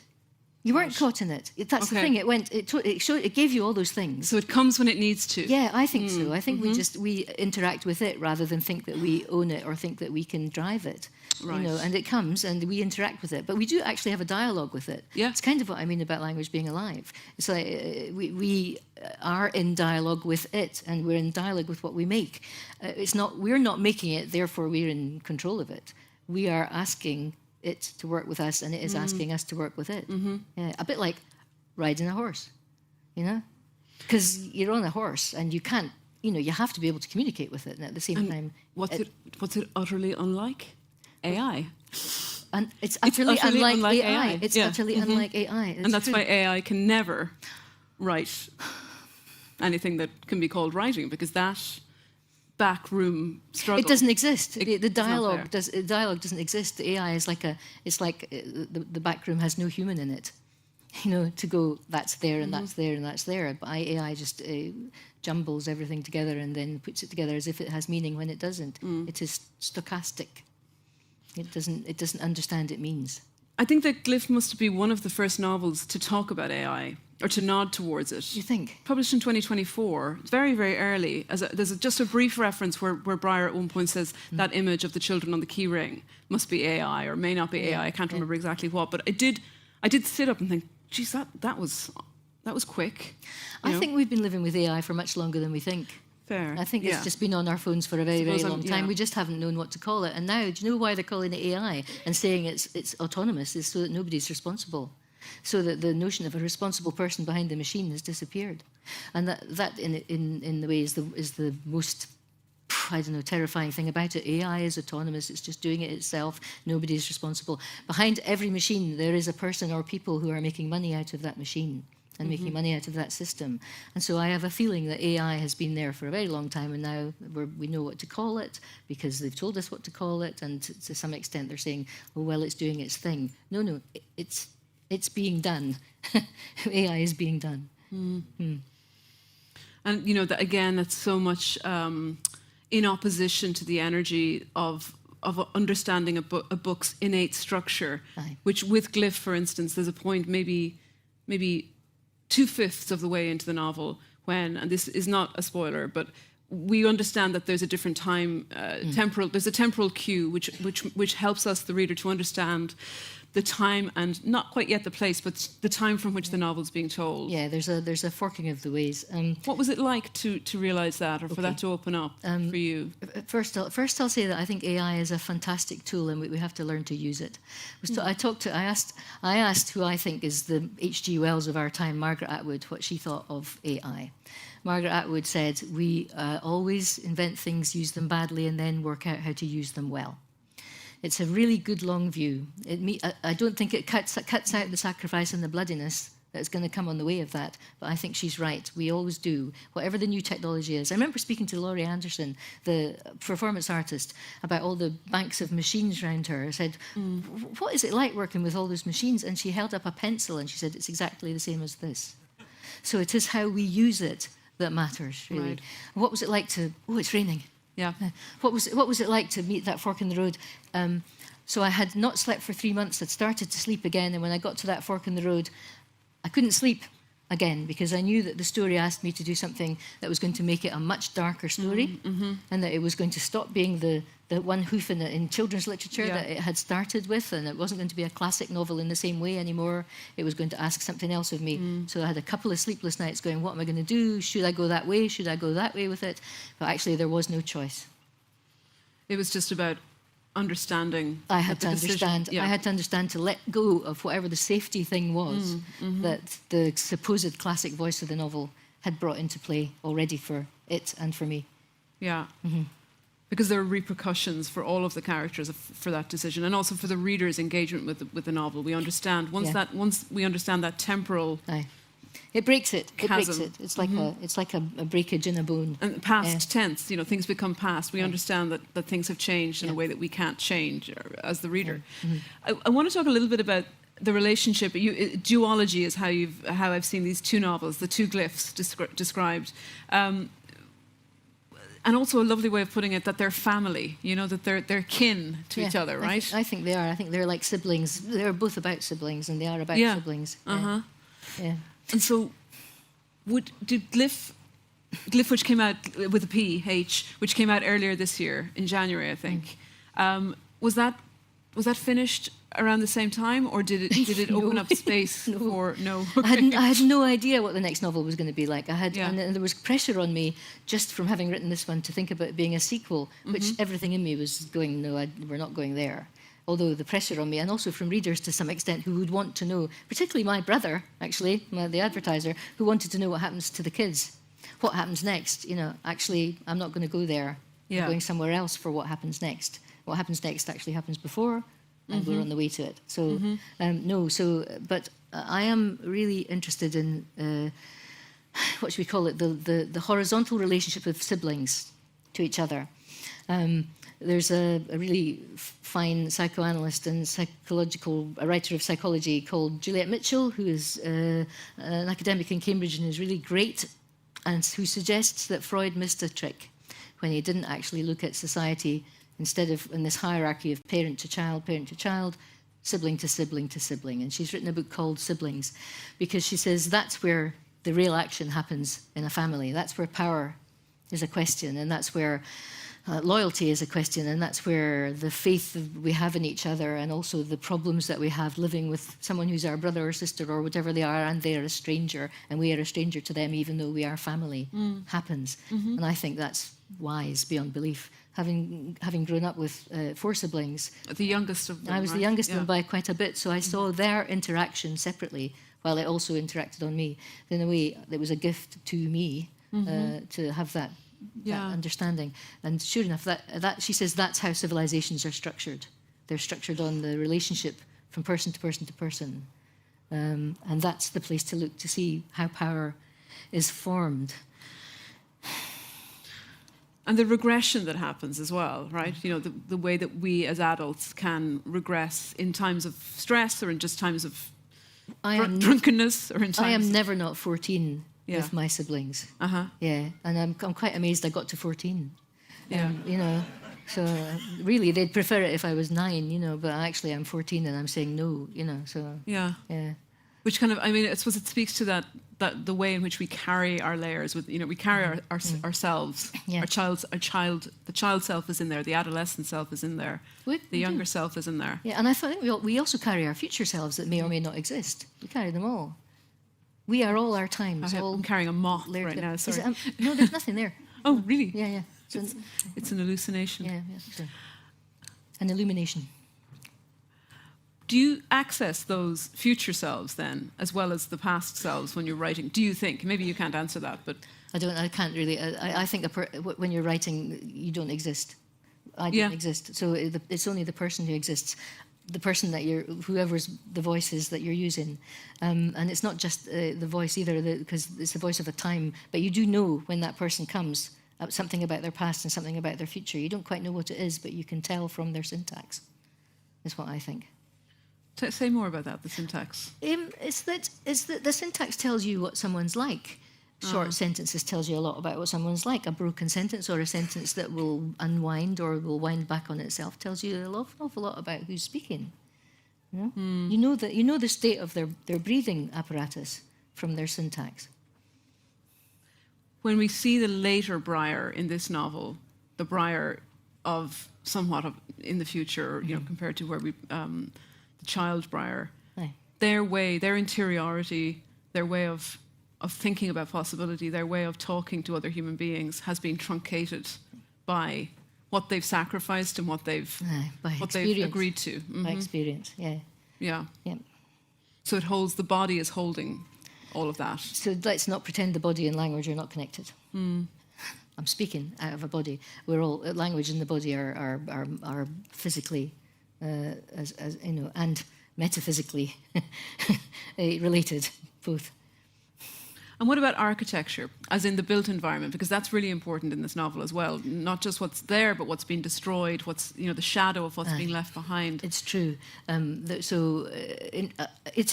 You weren't caught in it. That's the thing. It gave you all those things. So it comes when it needs to. Yeah, I think so. I think we interact with it rather than think that we own it or think that we can drive it. Right. And it comes and we interact with it. But we do actually have a dialogue with it. Yeah. It's kind of what I mean about language being alive. It's like we are in dialogue with it, and we're in dialogue with what we make. We're not making it, therefore we're in control of it. We are asking it to work with us, and it is asking us to work with it. Yeah, a bit like riding a horse, because you're on a horse and you can't, you have to be able to communicate with it, and at the same time, what's it utterly unlike? AI. And it's utterly unlike AI. It's utterly unlike AI. And that's why AI can never write anything that can be called writing, because that backroom struggle. It doesn't exist. The dialogue doesn't exist. The AI is like the backroom has no human in it. To go, that's there and that's there and that's there. But AI just jumbles everything together and then puts it together as if it has meaning when it doesn't. It is stochastic. It doesn't understand it means. I think that Glyph must be one of the first novels to talk about AI, or to nod towards it. You think? Published in 2024. It's very, very early. There's just a brief reference where Breyer at one point says that image of the children on the key ring must be AI, or may not be AI. I can't remember exactly what. But I did sit up and think, geez, that was quick. I think we've been living with AI for much longer than we think. Fair. I think it's just been on our phones for a very, very long time. We just haven't known what to call it. And now, do you know why they're calling it AI and saying it's autonomous? Is so that nobody's responsible. So that the notion of a responsible person behind the machine has disappeared. And that in the way is the most, terrifying thing about it. AI is autonomous. It's just doing it itself. Nobody is responsible. Behind every machine, there is a person or people who are making money out of that machine and making money out of that system. And so I have a feeling that AI has been there for a very long time, and now we know what to call it because they've told us what to call it, and to some extent they're saying, oh, well, it's doing its thing. No, it's being done. AI is being done. And, again, that's so much in opposition to the energy of of understanding a book's innate structure, which with Glyph, for instance, there's a point maybe 2/5 of the way into the novel when, and this is not a spoiler, but we understand that there's a different time, there's a temporal cue which helps us, the reader, to understand the time and not quite yet the place, but the time from which the novel's being told. Yeah, there's a forking of the ways. What was it like to realise that, or for that to open up for you? First, I'll say that I think AI is a fantastic tool, and we have to learn to use it. I asked who I think is the H.G. Wells of our time, Margaret Atwood, what she thought of AI. Margaret Atwood said, we always invent things, use them badly, and then work out how to use them well. It's a really good long view. I don't think it cuts out the sacrifice and the bloodiness that's going to come on the way of that, but I think she's right. We always do, whatever the new technology is. I remember speaking to Laurie Anderson, the performance artist, about all the banks of machines around her. I said, what is it like working with all those machines? And she held up a pencil and she said, it's exactly the same as this. So it is how we use it that matters, really. Right. What was it like to... Oh, it's raining. Yeah. What was it like to meet that fork in the road? So I had not slept for 3 months. I'd started to sleep again, and when I got to that fork in the road, I couldn't sleep again because I knew that the story asked me to do something that was going to make it a much darker story, and that it was going to stop being the one hoof in children's literature that it had started with, and it wasn't going to be a classic novel in the same way anymore. It was going to ask something else of me. So I had a couple of sleepless nights going, what am I going to do? Should I go that way? Should I go that way with it? But actually there was no choice. It was just about understanding. I had to understand. Yeah. I had to understand to let go of whatever the safety thing was that the supposed classic voice of the novel had brought into play already for it and for me. Yeah. Because there are repercussions for all of the characters for that decision, and also for the reader's engagement with the novel. We understand once we understand that temporal. It breaks it. Chasm. It breaks it. It's like a breakage in a bone. And past tense, things become past. We understand that things have changed in a way that we can't change as the reader. I want to talk a little bit about the relationship. Duology is how I've seen these two novels, the two glyphs described. And also a lovely way of putting it, that they're family, that they're kin to each other, right? I think they are. I think they're like siblings. They're both about siblings, and they are about siblings. Yeah. And so, did Glyph, which came out with a PH, which came out earlier this year in January, I think, was that finished around the same time, or did it open up space for no? Okay. I had no idea what the next novel was going to be like. And there was pressure on me just from having written this one to think about it being a sequel, which everything in me was going, no, we're not going there. Although the pressure on me, and also from readers to some extent, who would want to know, particularly my brother, actually, the advertiser, who wanted to know what happens to the kids. What happens next? Actually, I'm not going to go there. I'm going somewhere else for what happens next. What happens next actually happens before, and we're on the way to it. So, but I am really interested in, what should we call it, the horizontal relationship of siblings to each other. There's a really fine psychoanalyst and a writer of psychology called Juliet Mitchell, who is an academic in Cambridge and is really great, and who suggests that Freud missed a trick when he didn't actually look at society instead of in this hierarchy of parent to child, sibling to sibling to sibling. And she's written a book called Siblings, because she says that's where the real action happens in a family. That's where power is a question, and that's where loyalty is a question, and that's where the faith we have in each other, and also the problems that we have living with someone who's our brother or sister or whatever they are, and they're a stranger, and we are a stranger to them even though we are family, happens. And I think that's wise beyond belief. Having grown up with 4 siblings. The youngest of them, I was the youngest of them by quite a bit, so I saw their interaction separately, while it also interacted on me. In a way, it was a gift to me to have that understanding. And sure enough, that she says that's how civilizations are structured. They're structured on the relationship from person to person to person. And that's the place to look to see how power is formed. And the regression that happens as well, right? The way that we as adults can regress in times of stress, or in just times of drunkenness, or in times... I am never not 14 with my siblings. Yeah, and I'm quite amazed I got to 14. So really, they'd prefer it if I was 9, you know, but actually I'm 14 and I'm saying no, you know, so... Yeah. Yeah. Which kind of, I mean, I suppose it speaks to that the way in which we carry our layers with, you know, we carry ourselves. Yeah. The child self is in there, the adolescent self is in there, the younger self is in there. Yeah, and I think we also carry our future selves that may or may not exist. We carry them all. We are all our times. I'm carrying a moth layered right together. now, sorry. No, there's nothing there. Oh, really? Yeah, yeah. So, It's an hallucination. yeah, so. An illumination. Do you access those future selves then, as well as the past selves when you're writing? Do you think? Maybe you can't answer that, but... I can't really. I think when you're writing, you don't exist. I don't exist. So it's only the person who exists. The person that whoever's the voice is that you're using. And it's not just the voice either, because it's the voice of a time. But you do know when that person comes, something about their past and something about their future. You don't quite know what it is, but you can tell from their syntax, is what I think. Say more about that, the syntax. It's that the syntax tells you what someone's like. Short sentences tells you a lot about what someone's like. A broken sentence or a sentence that will unwind or will wind back on itself tells you an awful lot about who's speaking. You know? You know the state of their breathing apparatus from their syntax. When we see the later Briar in this novel, the Briar of somewhat of in the future, you know, compared to where the child Briar, their interiority, their way of thinking about possibility, their way of talking to other human beings has been truncated by what they've sacrificed and what they've agreed to. Mm-hmm. By experience, yeah. Yeah. Yeah. So it holds, the body is holding all of that. So let's not pretend the body and language are not connected. I'm speaking out of a body. We're all, language and the body are physically, as you know, and metaphysically related, both. And what about architecture, as in the built environment? Because that's really important in this novel as well. Not just what's there, but what's been destroyed, what's, you know, the shadow of what's being left behind. It's true. It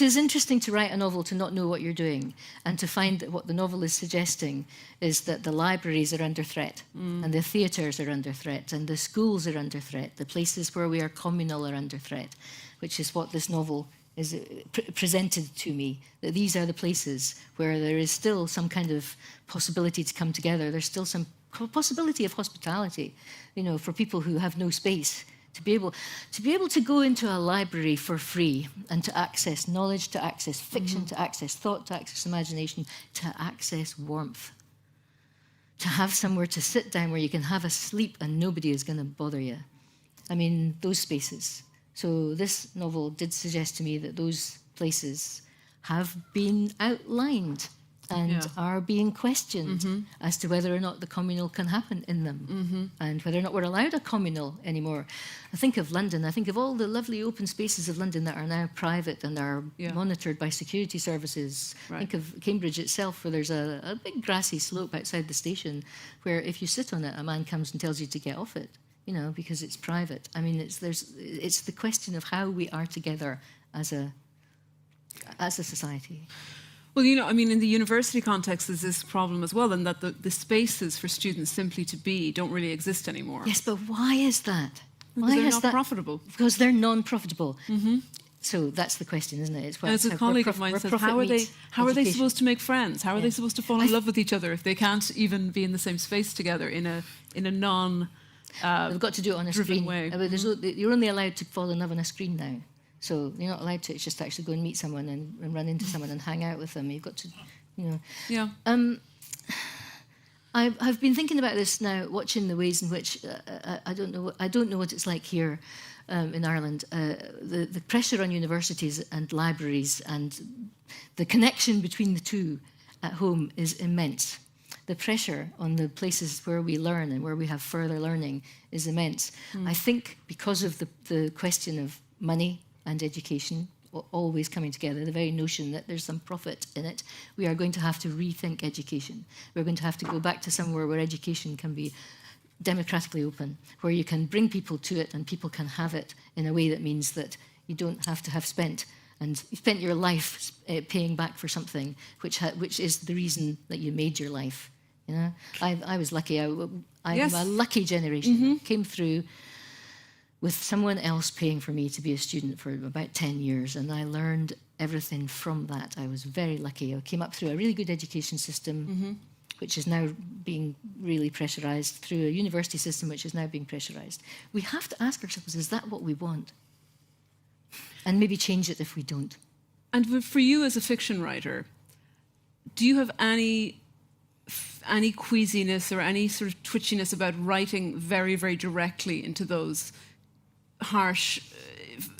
is interesting to write a novel to not know what you're doing and to find that what the novel is suggesting is that the libraries are under threat and the theatres are under threat and the schools are under threat. The places where we are communal are under threat, which is what this novel is presented to me, that these are the places where there is still some kind of possibility to come together. There's still some possibility of hospitality, you know, for people who have no space, to be able to go into a library for free and to access knowledge, to access fiction, to access thought, to access imagination, to access warmth, to have somewhere to sit down where you can have a sleep and nobody is going to bother you. I mean, those spaces. So this novel did suggest to me that those places have been outlined and are being questioned as to whether or not the communal can happen in them and whether or not we're allowed a communal anymore. I think of London. I think of all the lovely open spaces of London that are now private and are monitored by security services. Right. Think of Cambridge itself, where there's a big grassy slope outside the station where if you sit on it, a man comes and tells you to get off it. You know, because it's private. I mean, it's the question of how we are together as a society. Well, you know, I mean, in the university context, there's this problem as well, and that the spaces for students simply to be don't really exist anymore. Yes, but why is that? Because they're not profitable. Because they're non-profitable. So that's the question, isn't it? As a colleague of mine said, how are they supposed to make friends? How are they supposed to fall in love with each other if they can't even be in the same space together in a non they've got to do it on a screen. Way. You're only allowed to fall in love on a screen now. So you're not allowed to. It's just actually go and meet someone and run into someone and hang out with them. You've got to, you know. Yeah. I've been thinking about this now, watching the ways in which I don't know what it's like here in Ireland. The pressure on universities and libraries and the connection between the two at home is immense. The pressure on the places where we learn and where we have further learning is immense. I think because of the question of money and education always coming together, the very notion that there's some profit in it, we are going to have to rethink education. We're going to have to go back to somewhere where education can be democratically open, where you can bring people to it and people can have it in a way that means that you don't have to have spent your life paying back for something which is the reason that you made your life. You know, I was lucky. I'm Yes. a lucky generation. Came through with someone else paying for me to be a student for about 10 years, and I learned everything from that. I was very lucky. I came up through a really good education system, which is now being really pressurised, through a university system which is now being pressurised. We have to ask ourselves, is that what we want? And maybe change it if we don't. And for you as a fiction writer, do you have any queasiness or any sort of twitchiness about writing very, very directly into those harsh,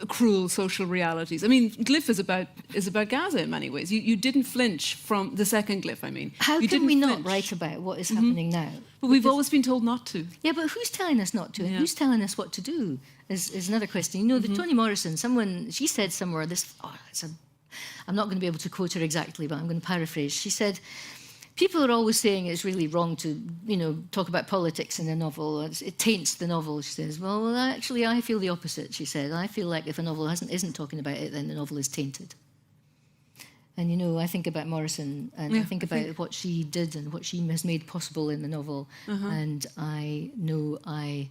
cruel social realities? I mean, Glyph is about Gaza in many ways. You didn't flinch from the second Glyph, I mean. How you can we not flinch. write about what is happening now? But we've always been told not to. Yeah, but who's telling us not to? And who's telling us what to do is another question. You know, the Toni Morrison, she said somewhere, I'm not going to be able to quote her exactly, but I'm going to paraphrase. She said, people are always saying it's really wrong to, talk about politics in a novel. It taints the novel, she says. Well, actually, I feel the opposite, she said. I feel like if a novel isn't talking about it, then the novel is tainted. And, I think about Morrison, and I think about what she did and what she has made possible in the novel. And I know I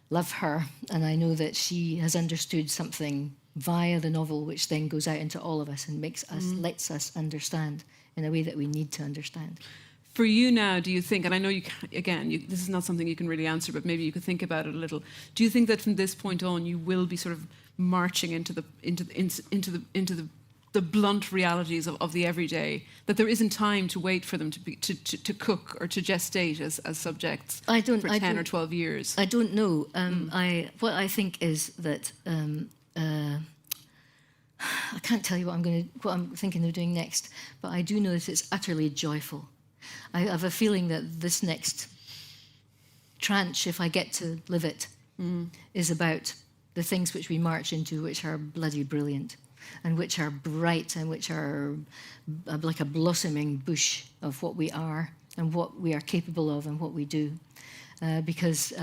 love her, and I know that she has understood something via the novel, which then goes out into all of us and lets us understand in a way that we need to understand. For you now, do you think, and I know this is not something you can really answer, but maybe you could think about it a little. Do you think that from this point on, you will be sort of marching into the blunt realities of the everyday, that there isn't time to wait for them to cook or to gestate as subjects for 10 or 12 years? I don't know. What I think is that I can't tell you what I'm thinking of doing next, but I do know that it's utterly joyful. I have a feeling that this next tranche, if I get to live it, is about the things which we march into, which are bloody brilliant, and which are bright, and which are like a blossoming bush of what we are and what we are capable of and what we do. Because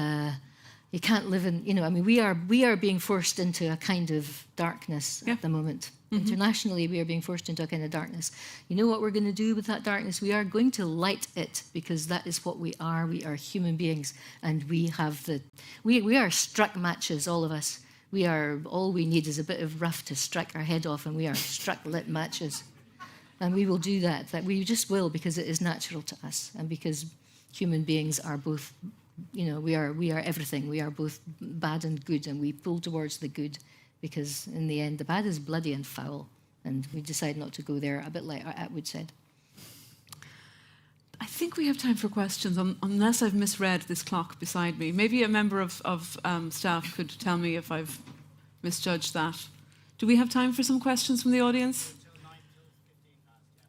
you can't live in, we are being forced into a kind of darkness at the moment. Internationally, we are being forced into a kind of darkness. You know what we're going to do with that darkness? We are going to light it, because that is what we are. We are human beings, and we are struck matches, all of us. All we need is a bit of rough to strike our head off, and we are struck lit matches. And we will do that we just will, because it is natural to us, and because human beings are both, we are everything. We are both bad and good, and we pull towards the good, because in the end, the bad is bloody and foul, and we decide not to go there, a bit like Atwood said. I think we have time for questions, unless I've misread this clock beside me. Maybe a member of staff could tell me if I've misjudged that. Do we have time for some questions from the audience?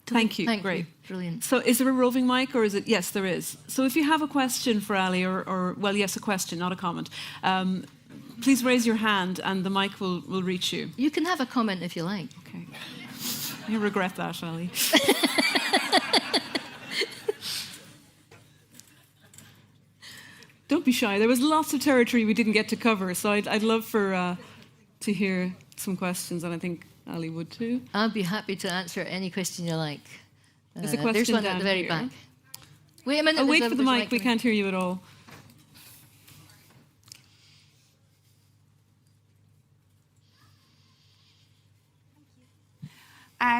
Thank you. Great. Brilliant. So is there a roving mic, or is it? Yes, there is. So if you have a question for Ali, yes, a question, not a comment, please raise your hand and the mic will reach you. You can have a comment if you like. Okay. You regret that, Ali. Don't be shy. There was lots of territory we didn't get to cover, so I'd love to hear some questions, and I think Ali would too. I'll be happy to answer any question you like. There's a question there's one down at the very here. back. Wait a minute. Oh, wait for the there's a mic. We can't hear you at all.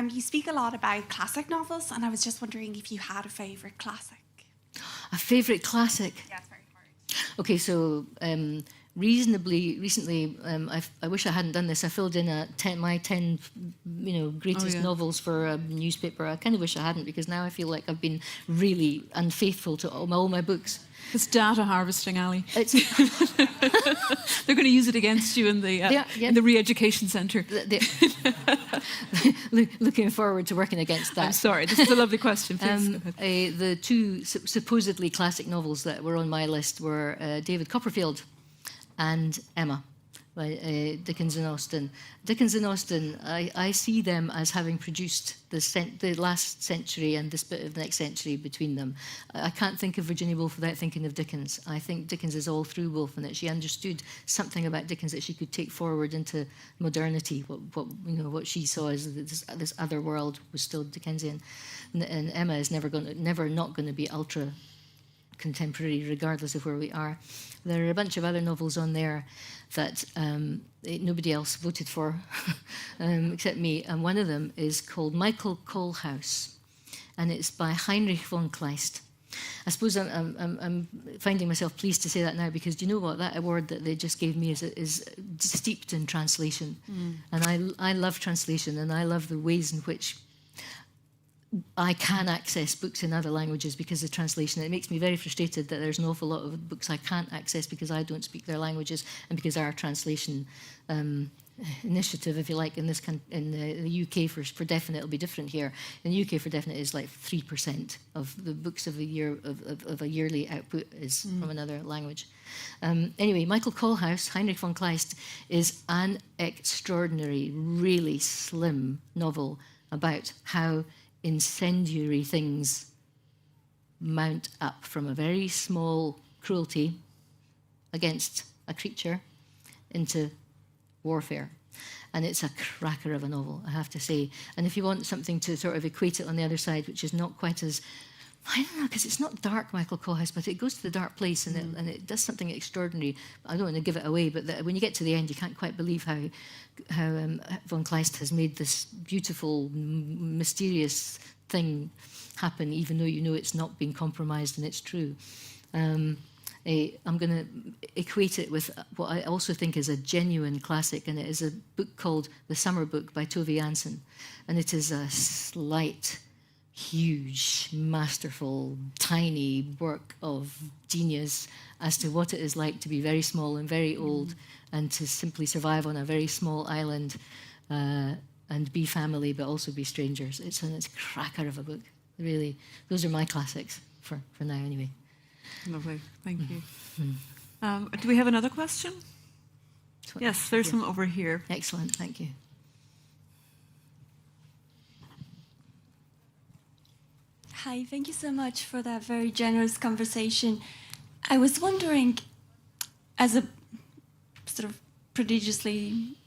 You speak a lot about classic novels, and I was just wondering if you had a favourite classic. A favourite classic? Yeah, it's very hard. Okay, so reasonably recently, I wish I hadn't done this. I filled in my 10, greatest novels for a newspaper. I kind of wish I hadn't, because now I feel like I've been really unfaithful to all my books. It's data harvesting, Ali. They're going to use it against you in the re-education centre. Looking forward to working against that. I'm sorry, this is a lovely question. Please. The two supposedly classic novels that were on my list were David Copperfield and Emma by Dickens and Austen. Dickens and Austen, I see them as having produced the last century and this bit of the next century between them. I can't think of Virginia Woolf without thinking of Dickens. I think Dickens is all through Woolf, and that she understood something about Dickens that she could take forward into modernity. What she saw as this other world was still Dickensian, and Emma is never not going to be ultra contemporary, regardless of where we are. There are a bunch of other novels on there that nobody else voted for except me, and one of them is called Michael Kohlhaas, and it's by Heinrich von Kleist. I suppose I'm finding myself pleased to say that now, because do you know what? That award that they just gave me is steeped in translation. And I love translation, and I love the ways in which I can access books in other languages because of translation. It makes me very frustrated that there's an awful lot of books I can't access because I don't speak their languages, and because our translation initiative, if you like, in the UK for definite, it'll be different here. In the UK for definite is like 3% of the books of a year of a yearly output is from another language. Anyway, Michael Kohlhaas, Heinrich von Kleist, is an extraordinary, really slim novel about how incendiary things mount up from a very small cruelty against a creature into warfare. And it's a cracker of a novel, I have to say. And if you want something to sort of equate it on the other side, which is not quite as, I don't know, because it's not dark, Michael Kohlhaas, but it goes to the dark place, and it does something extraordinary. I don't want to give it away, but when you get to the end, you can't quite believe how von Kleist has made this beautiful, mysterious thing happen, even though you know it's not been compromised and it's true. I'm going to equate it with what I also think is a genuine classic, and it is a book called The Summer Book by Tove Jansson. And it is a slight, huge, masterful, tiny work of genius as to what it is like to be very small and very old, and to simply survive on a very small island and be family but also be strangers. It's a cracker of a book, really. Those are my classics for now anyway. Lovely, thank you. Do we have another question? Yes, there's some over here. Excellent, thank you. Hi, thank you so much for that very generous conversation. I was wondering, as a sort of prodigiously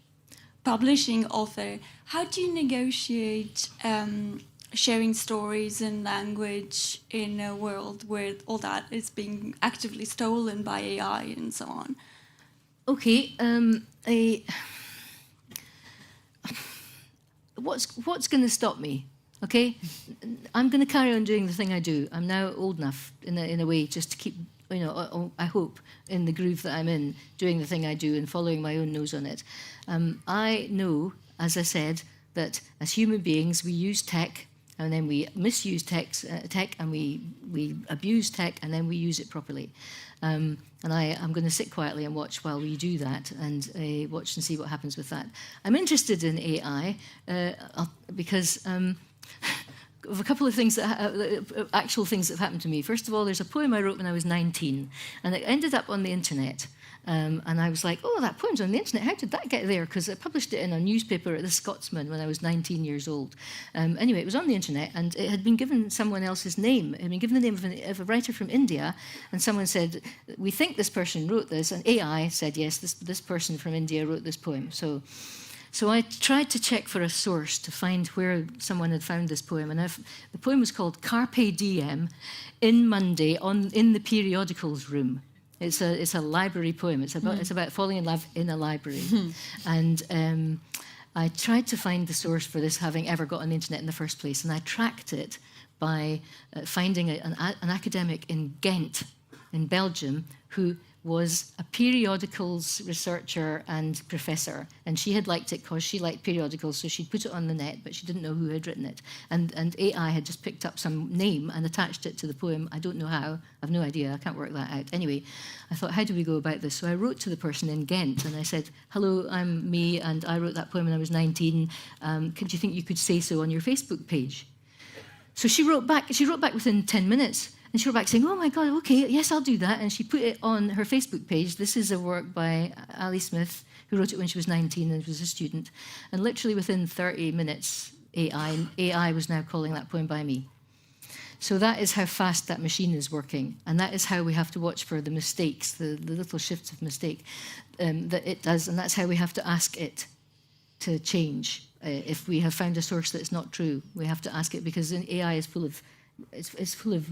publishing author, how do you negotiate sharing stories and language in a world where all that is being actively stolen by AI and so on? Okay, what's going to stop me? Okay, I'm going to carry on doing the thing I do. I'm now old enough, in a way, just to keep, I hope, in the groove that I'm in, doing the thing I do and following my own nose on it. I know, as I said, that as human beings we use tech, and then we misuse tech, and we abuse tech, and then we use it properly. And I'm going to sit quietly and watch while we do that, and watch and see what happens with that. I'm interested in AI because of a couple of things, actual things that have happened to me. First of all, there's a poem I wrote when I was 19, and it ended up on the internet. And I was like, oh, that poem's on the internet. How did that get there? Because I published it in a newspaper at the Scotsman when I was 19 years old. Anyway, it was on the internet, and it had been given someone else's name. It had been given the name of a writer from India, and someone said, we think this person wrote this, and AI said, yes, this person from India wrote this poem. So I tried to check for a source to find where someone had found this poem, and the poem was called Carpe Diem in Monday in the periodicals room. It's a library poem. It's about falling in love in a library. And I tried to find the source for this having ever got on the internet in the first place, and I tracked it by finding an academic in Ghent, in Belgium, who was a periodicals researcher and professor, and she had liked it because she liked periodicals, so she'd put it on the net, but she didn't know who had written it. And AI had just picked up some name and attached it to the poem. I don't know how. I've no idea. I can't work that out. Anyway, I thought, how do we go about this? So I wrote to the person in Ghent, and I said, hello, I'm me, and I wrote that poem when I was 19. Could you think you could say so on your Facebook page? So she wrote back within 10 minutes. And she wrote back saying, oh, my God, OK, yes, I'll do that. And she put it on her Facebook page. This is a work by Ali Smith, who wrote it when she was 19 and was a student. And literally within 30 minutes, AI was now calling that poem by me. So that is how fast that machine is working. And that is how we have to watch for the mistakes, the little shifts of mistake that it does. And that's how we have to ask it to change. If we have found a source that's not true, we have to ask it, because AI is full of it's full of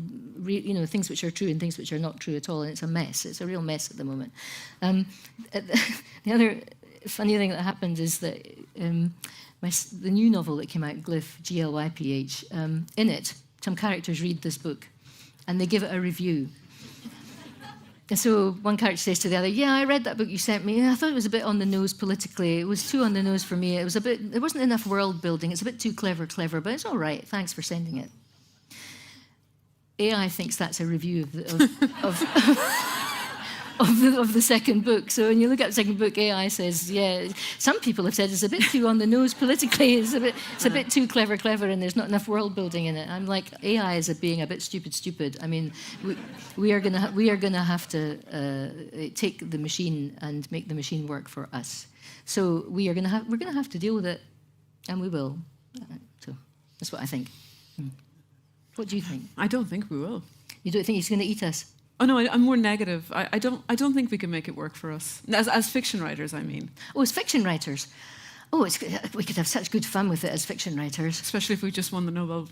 things which are true and things which are not true at all, and it's a mess. It's a real mess at the moment. The other funny thing that happened is that the new novel that came out, Glyph, Glyph, in it, some characters read this book and they give it a review. And so one character says to the other, "Yeah, I read that book you sent me. I thought it was a bit on the nose politically. It was too on the nose for me. There wasn't enough world building. It's a bit too clever, but it's all right. Thanks for sending it." AI thinks that's a review of the second book. So when you look at the second book, AI says, "Yeah, some people have said it's a bit too on the nose politically. It's a bit too clever, and there's not enough world building in it." I'm like, AI is being a bit stupid. I mean, we are gonna have to take the machine and make the machine work for us. So we're gonna have to deal with it, and we will. So that's what I think. What do you think? I don't think we will. You don't think he's going to eat us? Oh no, I'm more negative. I don't think we can make it work for us as fiction writers. I mean, as fiction writers. We could have such good fun with it as fiction writers. Especially if we just won the Nobel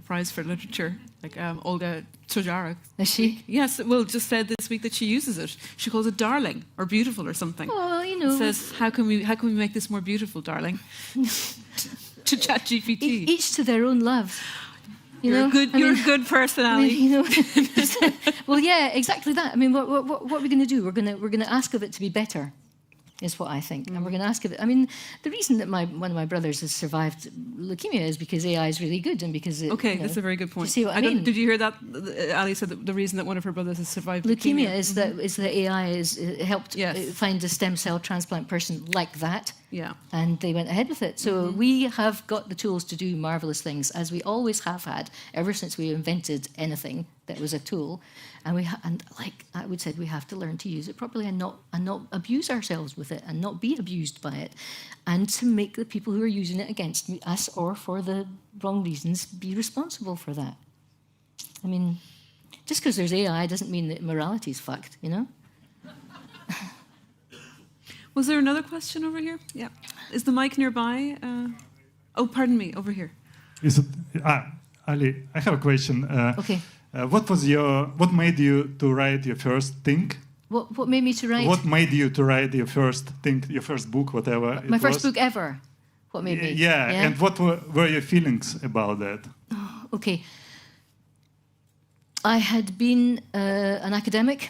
Prize for Literature, like Olga Tokarczuk. Is she? Yes. Well, just said this week that she uses it. She calls it darling or beautiful or something. Oh, Says, how can we make this more beautiful, darling? To ChatGPT. Each to their own love. You're a good person, Ali. Well, yeah, exactly that. I mean, what are we going to do? We're going to ask of it to be better, is what I think. And we're going to ask of it. I mean, the reason that one of my brothers has survived leukemia is because AI is really good and because it, that's a very good point. Do you see what I mean? Did you hear that? Ali said that the reason that one of her brothers has survived leukemia is that AI has helped find a stem cell transplant person like that. Yeah. And they went ahead with it. So we have got the tools to do marvellous things, as we always have had, ever since we invented anything that was a tool. And like I would say, we have to learn to use it properly and not abuse ourselves with it and not be abused by it. And to make the people who are using it against us or for the wrong reasons be responsible for that. I mean, just because there's AI doesn't mean that morality is fucked, Was there another question over here? Yeah. Is the mic nearby? Pardon me, over here. Is it? Ali, I have a question. Okay. What made you to write your first thing? What made me to write? What made you to write your first thing, your first book, whatever? My first book ever. What made me? Yeah. And what were your feelings about that? Okay. I had been an academic.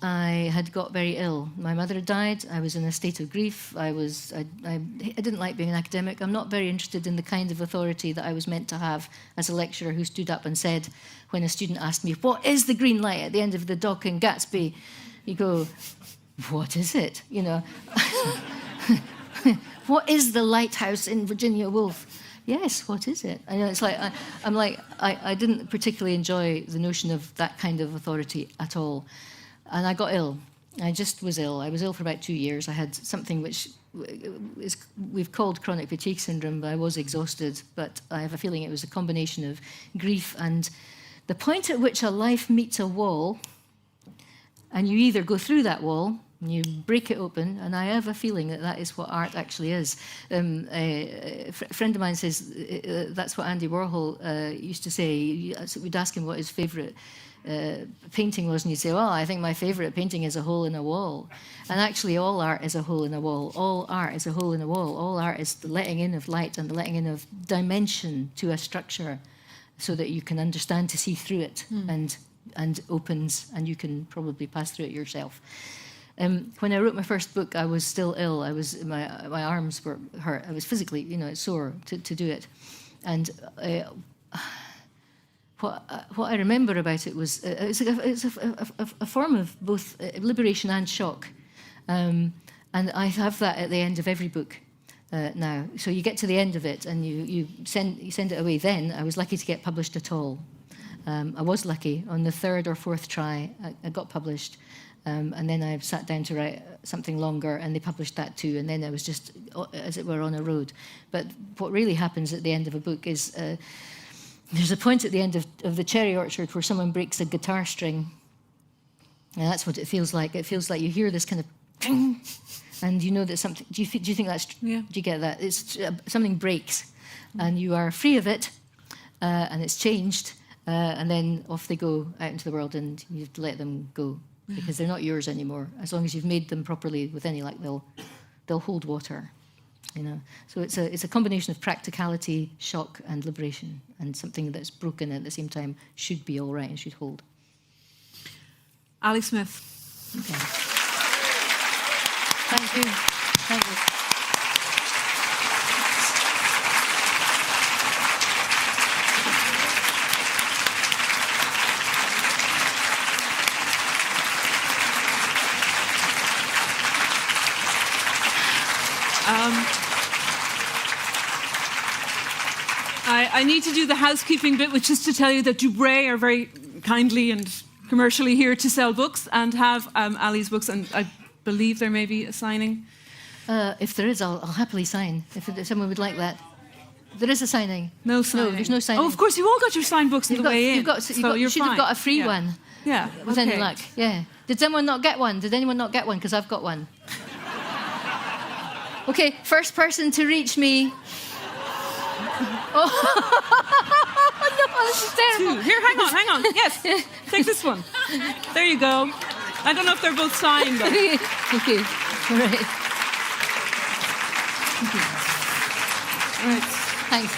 I had got very ill. My mother had died. I was in a state of grief. I didn't like being an academic. I'm not very interested in the kind of authority that I was meant to have as a lecturer who stood up and said, when a student asked me, "What is the green light at the end of the dock in Gatsby?" You go, "What is it?" "What is the lighthouse in Virginia Woolf?" Yes, what is it? I know it's like I didn't particularly enjoy the notion of that kind of authority at all. And I got ill. I just was ill. I was ill for about 2 years. I had something which we've called chronic fatigue syndrome, but I was exhausted. But I have a feeling it was a combination of grief and the point at which a life meets a wall, and you either go through that wall and you break it open, and I have a feeling that is what art actually is. A friend of mine says that's what Andy Warhol used to say. We'd ask him what his favourite painting was, and he'd say, "Well, I think my favourite painting is a hole in a wall." And actually all art is a hole in a wall. All art is a hole in a wall. All art is the letting in of light and the letting in of dimension to a structure so that you can understand to see through it and opens, and you can probably pass through it yourself. When I wrote my first book, I was still ill. My arms were hurt. I was physically, sore to do it. And what I remember about it was it's a form of both liberation and shock. And I have that at the end of every book now. So you get to the end of it and you send it away. Then I was lucky to get published at all. I was lucky. On the third or fourth try, I got published. And then I sat down to write something longer, and they published that too. And then I was just, as it were, on a road. But what really happens at the end of a book is there's a point at the end of the cherry orchard where someone breaks a guitar string. And that's what it feels like. It feels like you hear this kind of ping, and you know that something. Do you think that's? Yeah. Do you get that? It's something breaks, and you are free of it, and it's changed. and then off they go out into the world, and you have to let them go because they're not yours anymore. As long as you've made them properly, with any luck, they'll hold water. You know, so it's a combination of practicality, shock, and liberation, and something that's broken at the same time should be all right and should hold. Ali Smith. Okay. Thank you. Thank you. I need to do the housekeeping bit, which is to tell you that Dubray are very kindly and commercially here to sell books and have Ali's books, and I believe there may be a signing. If there is, I'll happily sign, if someone would like that. There is a signing. No signing. No, there's no signing. Oh, of course, you all got your signed books on the way in. You should have got a free one. Yeah. With any luck. Yeah. Did anyone not get one? Did anyone not get one? Because I've got one. Okay, first person to reach me. Oh, no, this is terrible. Two. Here, hang on. Yes, take this one. There you go. I don't know if they're both signed, though. Okay, all right. Right. Thanks.